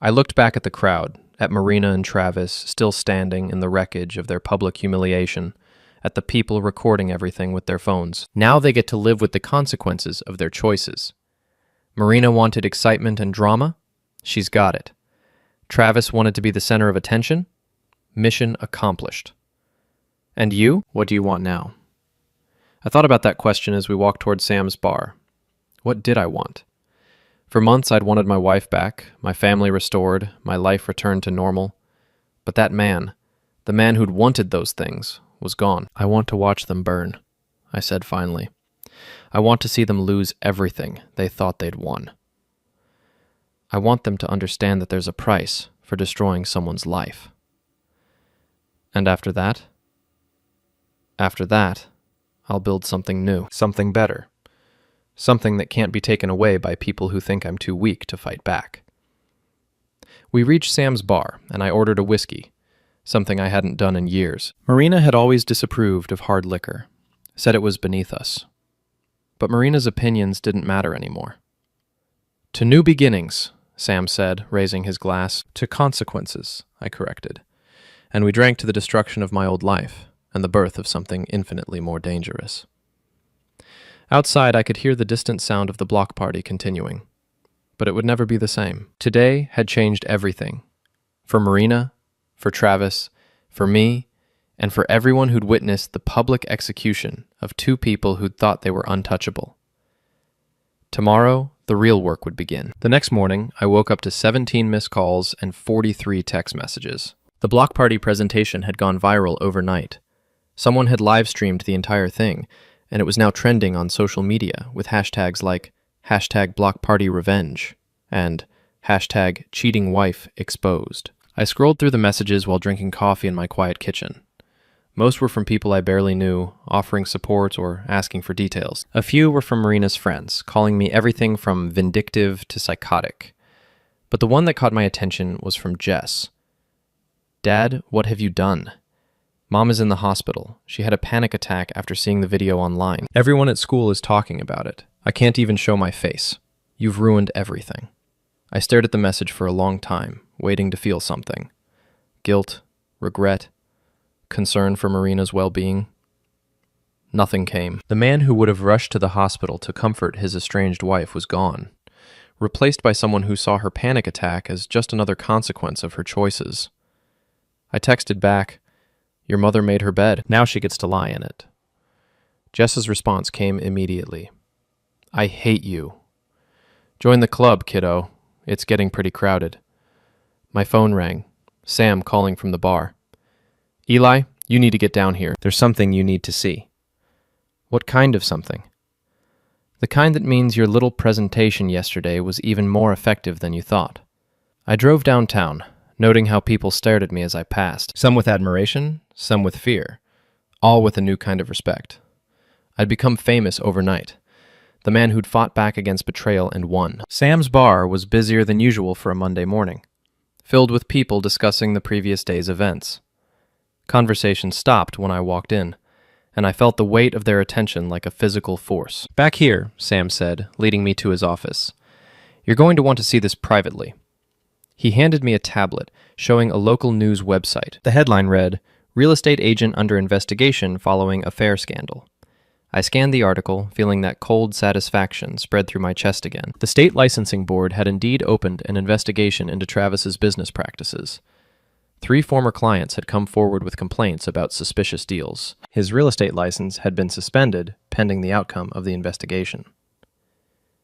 A: I looked back at the crowd, at Marina and Travis still standing in the wreckage of their public humiliation, at the people recording everything with their phones. Now they get to live with the consequences of their choices. Marina wanted excitement and drama. She's got it. Travis wanted to be the center of attention. Mission accomplished. And you? What do you want now? I thought about that question as we walked toward Sam's bar. What did I want? For months I'd wanted my wife back, my family restored, my life returned to normal. But that man, the man who'd wanted those things, was gone. I want to watch them burn, I said finally. I want to see them lose everything they thought they'd won. I want them to understand that there's a price for destroying someone's life. And after that, I'll build something new, something better, something that can't be taken away by people who think I'm too weak to fight back. We reached Sam's bar, and I ordered a whiskey, something I hadn't done in years. Marina had always disapproved of hard liquor, said it was beneath us. But Marina's opinions didn't matter anymore. To new beginnings, Sam said, raising his glass. To consequences, I corrected. And we drank to the destruction of my old life and the birth of something infinitely more dangerous. Outside, I could hear the distant sound of the block party continuing. But it would never be the same. Today had changed everything. For Marina, for Travis, for me, and for everyone who'd witnessed the public execution of two people who'd thought they were untouchable. Tomorrow, the real work would begin. The next morning, I woke up to 17 missed calls and 43 text messages. The block party presentation had gone viral overnight. Someone had live-streamed the entire thing, and it was now trending on social media with hashtags like #BlockPartyRevenge and #CheatingWifeExposed. I scrolled through the messages while drinking coffee in my quiet kitchen. Most were from people I barely knew, offering support or asking for details. A few were from Marina's friends, calling me everything from vindictive to psychotic. But the one that caught my attention was from Jess. Dad, what have you done? Mom is in the hospital. She had a panic attack after seeing the video online. Everyone at school is talking about it. I can't even show my face. You've ruined everything. I stared at the message for a long time, waiting to feel something. Guilt, regret, concern for Marina's well-being. Nothing came. The man who would have rushed to the hospital to comfort his estranged wife was gone, replaced by someone who saw her panic attack as just another consequence of her choices. I texted back, "Your mother made her bed. Now she gets to lie in it." Jess's response came immediately. "I hate you. Join the club, kiddo. It's getting pretty crowded." My phone rang. Sam calling from the bar. "Eli, you need to get down here. There's something you need to see." "What kind of something?" "The kind that means your little presentation yesterday was even more effective than you thought." I drove downtown, noting how people stared at me as I passed, some with admiration, some with fear, all with a new kind of respect. I'd become famous overnight, the man who'd fought back against betrayal and won. Sam's bar was busier than usual for a Monday morning, filled with people discussing the previous day's events. Conversation stopped when I walked in, and I felt the weight of their attention like a physical force. "Back here," Sam said, leading me to his office. "You're going to want to see this privately." He handed me a tablet showing a local news website. The headline read, "Real estate agent under investigation following affair scandal." I scanned the article, feeling that cold satisfaction spread through my chest again. The state licensing board had indeed opened an investigation into Travis's business practices. 3 former clients had come forward with complaints about suspicious deals. His real estate license had been suspended pending the outcome of the investigation.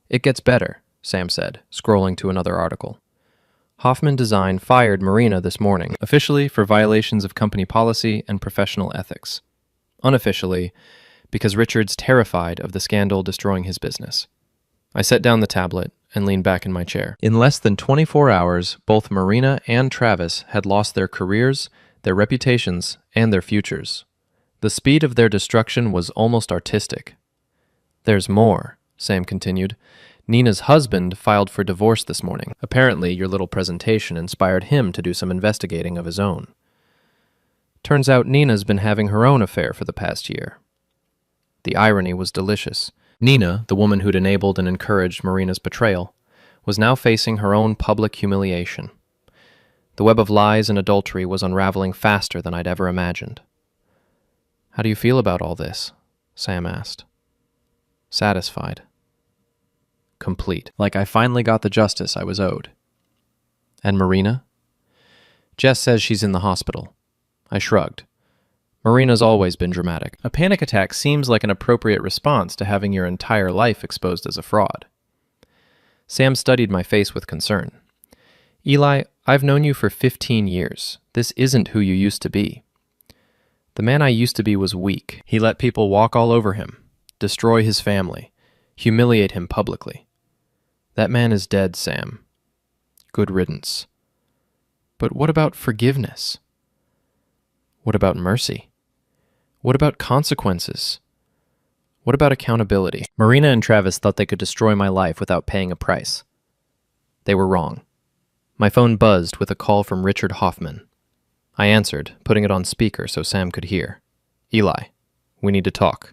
A: "It gets better," Sam said, scrolling to another article. Hoffman Design fired Marina this morning, officially for violations of company policy and professional ethics. Unofficially, because Richard's terrified of the scandal destroying his business. I set down the tablet and leaned back in my chair. In less than 24 hours, both Marina and Travis had lost their careers, their reputations, and their futures. The speed of their destruction was almost artistic. There's more, Sam continued. Nina's husband filed for divorce this morning. Apparently, your little presentation inspired him to do some investigating of his own. Turns out Nina's been having her own affair for the past year. The irony was delicious. Nina, the woman who'd enabled and encouraged Marina's betrayal, was now facing her own public humiliation. The web of lies and adultery was unraveling faster than I'd ever imagined. How do you feel about all this? Sam asked. Satisfied. Complete. Like I finally got the justice I was owed. And Marina? Jess says she's in the hospital. I shrugged. Marina's always been dramatic. A panic attack seems like an appropriate response to having your entire life exposed as a fraud. Sam studied my face with concern. Eli, I've known you for 15 years. This isn't who you used to be. The man I used to be was weak. He let people walk all over him, destroy his family, humiliate him publicly. That man is dead, Sam. Good riddance. But what about forgiveness? What about mercy? What about consequences? What about accountability? Marina and Travis thought they could destroy my life without paying a price. They were wrong. My phone buzzed with a call from Richard Hoffman. I answered, putting it on speaker so Sam could hear. Eli, we need to talk.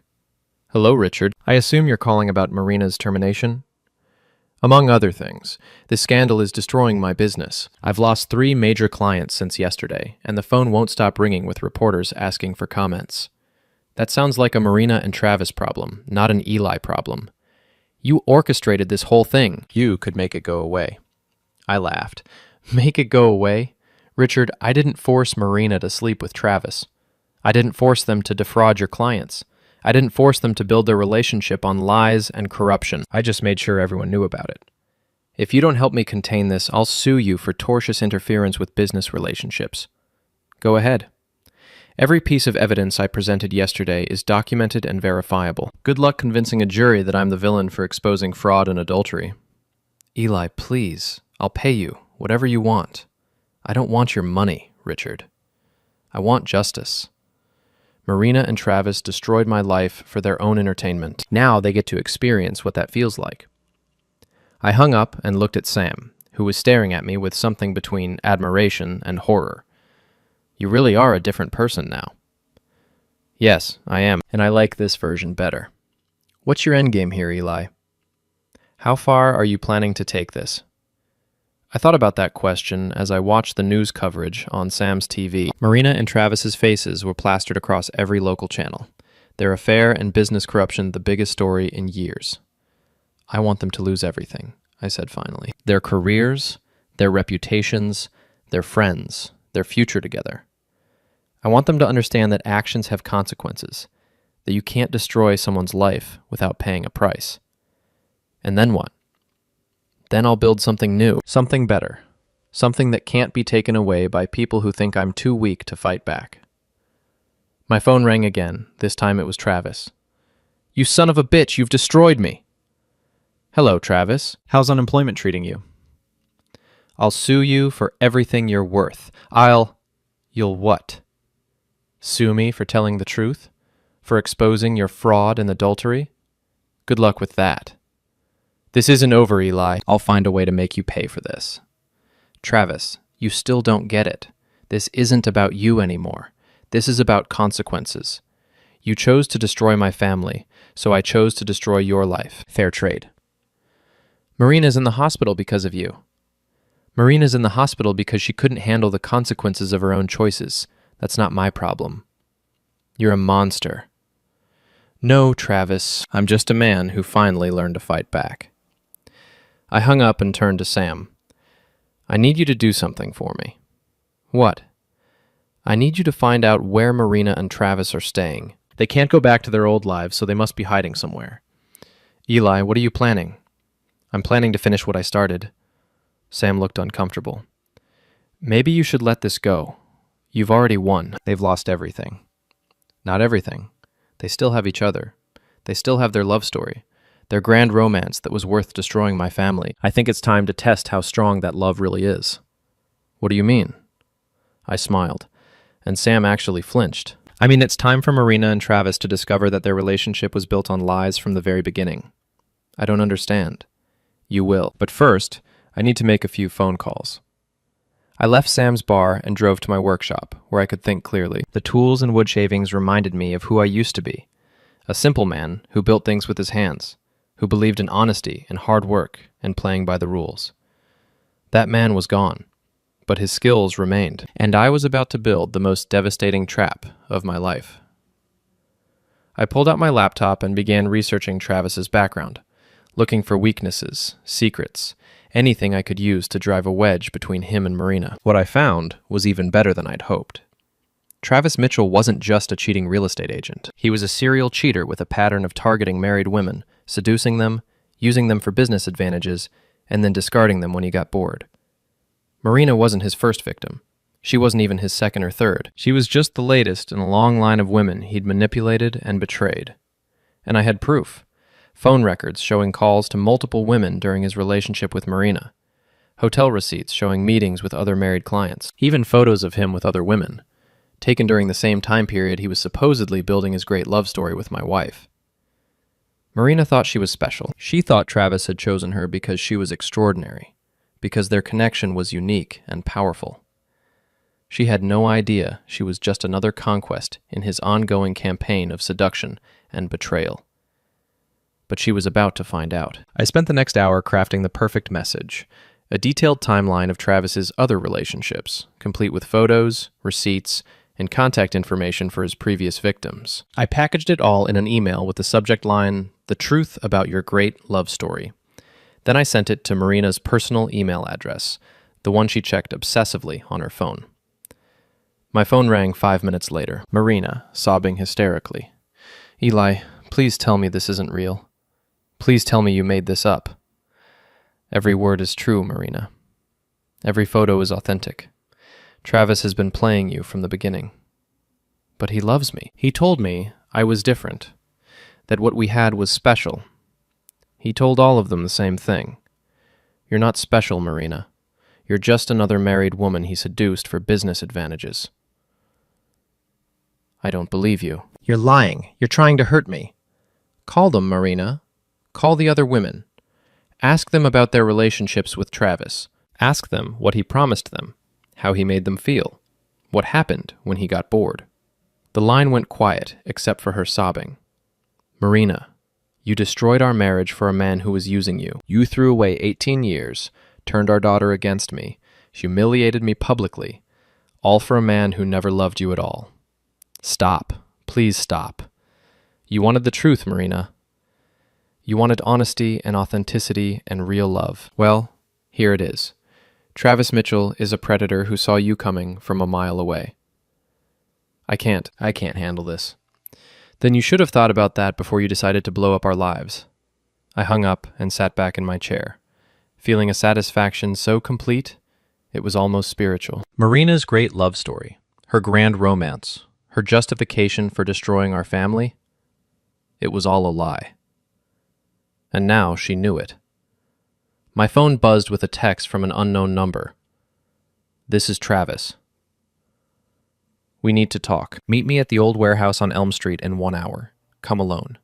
A: Hello, Richard. I assume you're calling about Marina's termination? Among other things, this scandal is destroying my business. I've lost 3 major clients since yesterday, and the phone won't stop ringing with reporters asking for comments. That sounds like a Marina and Travis problem, not an Eli problem. You orchestrated this whole thing. You could make it go away. I laughed. Make it go away? Richard, I didn't force Marina to sleep with Travis. I didn't force them to defraud your clients. I didn't force them to build their relationship on lies and corruption. I just made sure everyone knew about it. If you don't help me contain this, I'll sue you for tortious interference with business relationships. Go ahead. Every piece of evidence I presented yesterday is documented and verifiable. Good luck convincing a jury that I'm the villain for exposing fraud and adultery. Eli, please. I'll pay you, whatever you want. I don't want your money, Richard. I want justice. Marina and Travis destroyed my life for their own entertainment. Now they get to experience what that feels like. I hung up and looked at Sam, who was staring at me with something between admiration and horror. You really are a different person now. Yes, I am, and I like this version better. What's your endgame here, Eli? How far are you planning to take this? I thought about that question as I watched the news coverage on Sam's TV. Marina and Travis's faces were plastered across every local channel. Their affair and business corruption the biggest story in years. I want them to lose everything, I said finally. Their careers, their reputations, their friends, their future together. I want them to understand that actions have consequences, that you can't destroy someone's life without paying a price. And then what? Then I'll build something new, something better, something that can't be taken away by people who think I'm too weak to fight back. My phone rang again. This time it was Travis. You son of a bitch, you've destroyed me. Hello, Travis. How's unemployment treating you? I'll sue you for everything you're worth. You'll what? Sue me for telling the truth? For exposing your fraud and adultery? Good luck with that. This isn't over, Eli. I'll find a way to make you pay for this. Travis, you still don't get it. This isn't about you anymore. This is about consequences. You chose to destroy my family, so I chose to destroy your life. Fair trade. Marina's in the hospital because of you. Marina's in the hospital because she couldn't handle the consequences of her own choices. That's not my problem. You're a monster. No, Travis, I'm just a man who finally learned to fight back. I hung up and turned to Sam. I need you to do something for me. What? I need you to find out where Marina and Travis are staying. They can't go back to their old lives, so they must be hiding somewhere. Eli, what are you planning? I'm planning to finish what I started. Sam looked uncomfortable. Maybe you should let this go. You've already won.
B: They've lost everything. Not everything. They still have each other. They still have their love story, their grand romance that was worth destroying my family. I think it's time to test how strong that love really is.
A: What do you mean?
B: I smiled, and Sam actually flinched.
A: I mean, it's time for Marina and Travis to discover that their relationship was built on lies from the very beginning. I don't understand. You will. But first, I need to make a few phone calls. I left Sam's bar and drove to my workshop, where I could think clearly. The tools and wood shavings reminded me of who I used to be. A simple man who built things with his hands, who believed in honesty and hard work and playing by the rules. That man was gone, but his skills remained, and I was about to build the most devastating trap of my life. I pulled out my laptop and began researching Travis's background, looking for weaknesses, secrets, anything I could use to drive a wedge between him and Marina. What I found was even better than I'd hoped. Travis Mitchell wasn't just a cheating real estate agent. He was a serial cheater with a pattern of targeting married women, seducing them, using them for business advantages, and then discarding them when he got bored. Marina wasn't his first victim. She wasn't even his second or third. She was just the latest in a long line of women he'd manipulated and betrayed. And I had proof. Phone records showing calls to multiple women during his relationship with Marina. Hotel receipts showing meetings with other married clients. Even photos of him with other women, taken during the same time period he was supposedly building his great love story with my wife. Marina thought she was special. She thought Travis had chosen her because she was extraordinary, because their connection was unique and powerful. She had no idea she was just another conquest in his ongoing campaign of seduction and betrayal. But she was about to find out. I spent the next hour crafting the perfect message, a detailed timeline of Travis's other relationships, complete with photos, receipts, and contact information for his previous victims. I packaged it all in an email with the subject line, "The truth about your great love story." Then I sent it to Marina's personal email address, the one she checked obsessively on her phone. My phone rang 5 minutes later. Marina, sobbing hysterically. "Eli, please tell me this isn't real. Please tell me you made this up." "Every word is true, Marina. Every photo is authentic. Travis has been playing you from the beginning. But he loves me. He told me I was different, that what we had was special. He told all of them the same thing. You're not special, Marina. You're just another married woman he seduced for business advantages." "I don't believe you." "You're lying. You're trying to hurt me." "Call them, Marina. Call the other women. Ask them about their relationships with Travis. Ask them what he promised them, how he made them feel, what happened when he got bored." The line went quiet, except for her sobbing. "Marina, you destroyed our marriage for a man who was using you. You threw away 18 years, turned our daughter against me, humiliated me publicly, all for a man who never loved you at all. Stop. Please stop. You wanted the truth, Marina. You wanted honesty and authenticity and real love. Well, here it is. Travis Mitchell is a predator who saw you coming from a mile away. I can't handle this." "Then you should have thought about that before you decided to blow up our lives." I hung up and sat back in my chair, feeling a satisfaction so complete, it was almost spiritual. Marina's great love story, her grand romance, her justification for destroying our family, it was all a lie. And now she knew it. My phone buzzed with a text from an unknown number. "This is Travis. We need to talk. Meet me at the old warehouse on Elm Street in 1 hour. Come alone."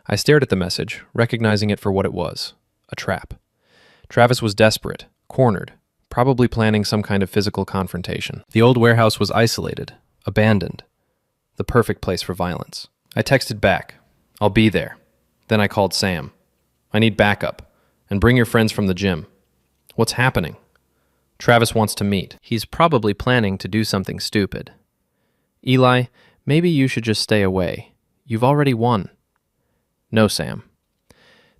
A: I stared at the message, recognizing it for what it was, a trap. Travis was desperate, cornered, probably planning some kind of physical confrontation. The old warehouse was isolated, abandoned, the perfect place for violence. I texted back, "I'll be there." Then I called Sam. "I need backup, and bring your friends from the gym. What's happening?" "Travis wants to meet. He's probably planning to do something stupid." "Eli, maybe you should just stay away. You've already won." "No, Sam.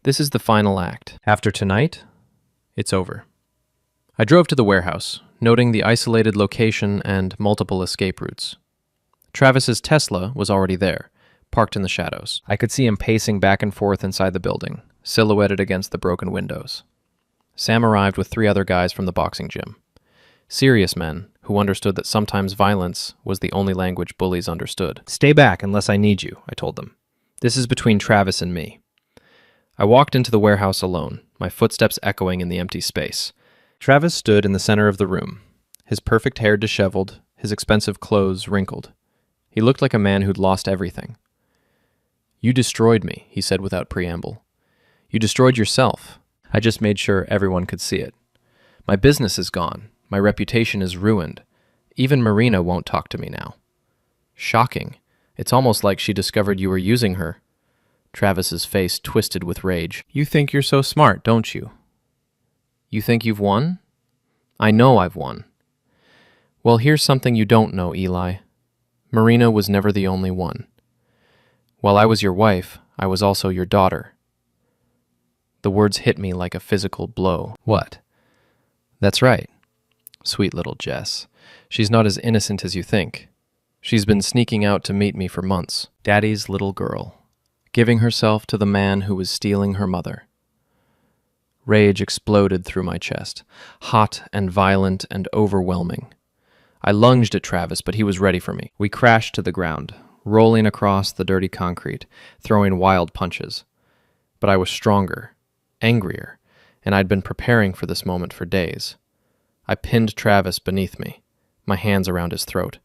A: This is the final act. After tonight, it's over." I drove to the warehouse, noting the isolated location and multiple escape routes. Travis's Tesla was already there, parked in the shadows. I could see him pacing back and forth inside the building, silhouetted against the broken windows. Sam arrived with 3 other guys from the boxing gym. Serious men who understood that sometimes violence was the only language bullies understood. "Stay back unless I need you," I told them. "This is between Travis and me." I walked into the warehouse alone, my footsteps echoing in the empty space. Travis stood in the center of the room, his perfect hair disheveled, his expensive clothes wrinkled. He looked like a man who'd lost everything. "You destroyed me," he said without preamble. "You destroyed yourself. I just made sure everyone could see it. My business is gone. My reputation is ruined. Even Marina won't talk to me now." "Shocking. It's almost like she discovered you were using her." Travis's face twisted with rage. "You think you're so smart, don't you? You think you've won? I know I've won." "Well, here's something you don't know, Eli. Marina was never the only one. While I was your wife, I was also your daughter." The words hit me like a physical blow. "What?" "That's right. Sweet little Jess. She's not as innocent as you think. She's been sneaking out to meet me for months. Daddy's little girl, giving herself to the man who was stealing her mother." Rage exploded through my chest, hot and violent and overwhelming. I lunged at Travis, but he was ready for me. We crashed to the ground, rolling across the dirty concrete, throwing wild punches. But I was stronger, angrier, and I'd been preparing for this moment for days. I pinned Travis beneath me, my hands around his throat.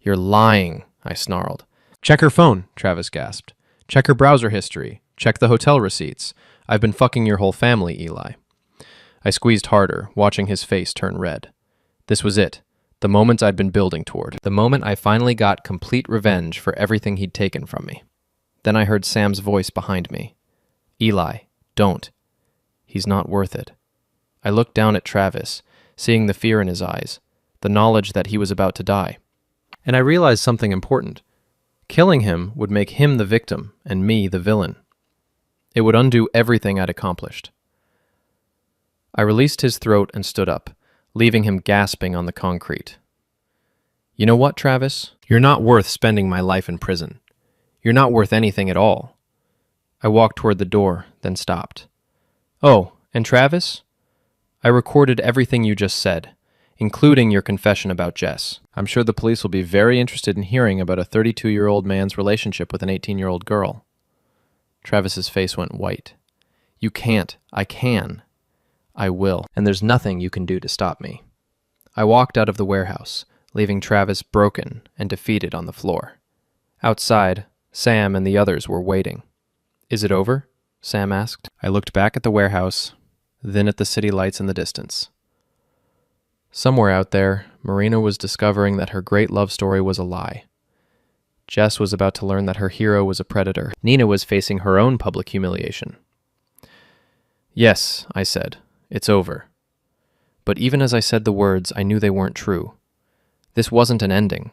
A: "You're lying," I snarled. "Check her phone," Travis gasped. "Check her browser history. Check the hotel receipts. I've been fucking your whole family, Eli." I squeezed harder, watching his face turn red. This was it, the moment I'd been building toward. The moment I finally got complete revenge for everything he'd taken from me. Then I heard Sam's voice behind me. "Eli, don't. He's not worth it." I looked down at Travis, seeing the fear in his eyes, the knowledge that he was about to die. And I realized something important. Killing him would make him the victim and me the villain. It would undo everything I'd accomplished. I released his throat and stood up, leaving him gasping on the concrete. "You know what, Travis? You're not worth spending my life in prison. You're not worth anything at all." I walked toward the door, then stopped. "Oh, and Travis? I recorded everything you just said, including your confession about Jess. I'm sure the police will be very interested in hearing about a 32-year-old man's relationship with an 18-year-old girl." Travis's face went white. "You can't. I can. I will. And there's nothing you can do to stop me." I walked out of the warehouse, leaving Travis broken and defeated on the floor. Outside, Sam and the others were waiting. "Is it over?" Sam asked. I looked back at the warehouse, then at the city lights in the distance. Somewhere out there, Marina was discovering that her great love story was a lie. Jess was about to learn that her hero was a predator. Nina was facing her own public humiliation. "Yes," I said, "it's over." But even as I said the words, I knew they weren't true. This wasn't an ending.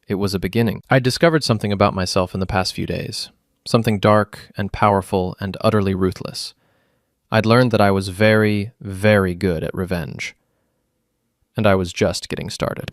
A: It was a beginning. I'd discovered something about myself in the past few days. Something dark and powerful and utterly ruthless. I'd learned that I was very, very good at revenge. And I was just getting started.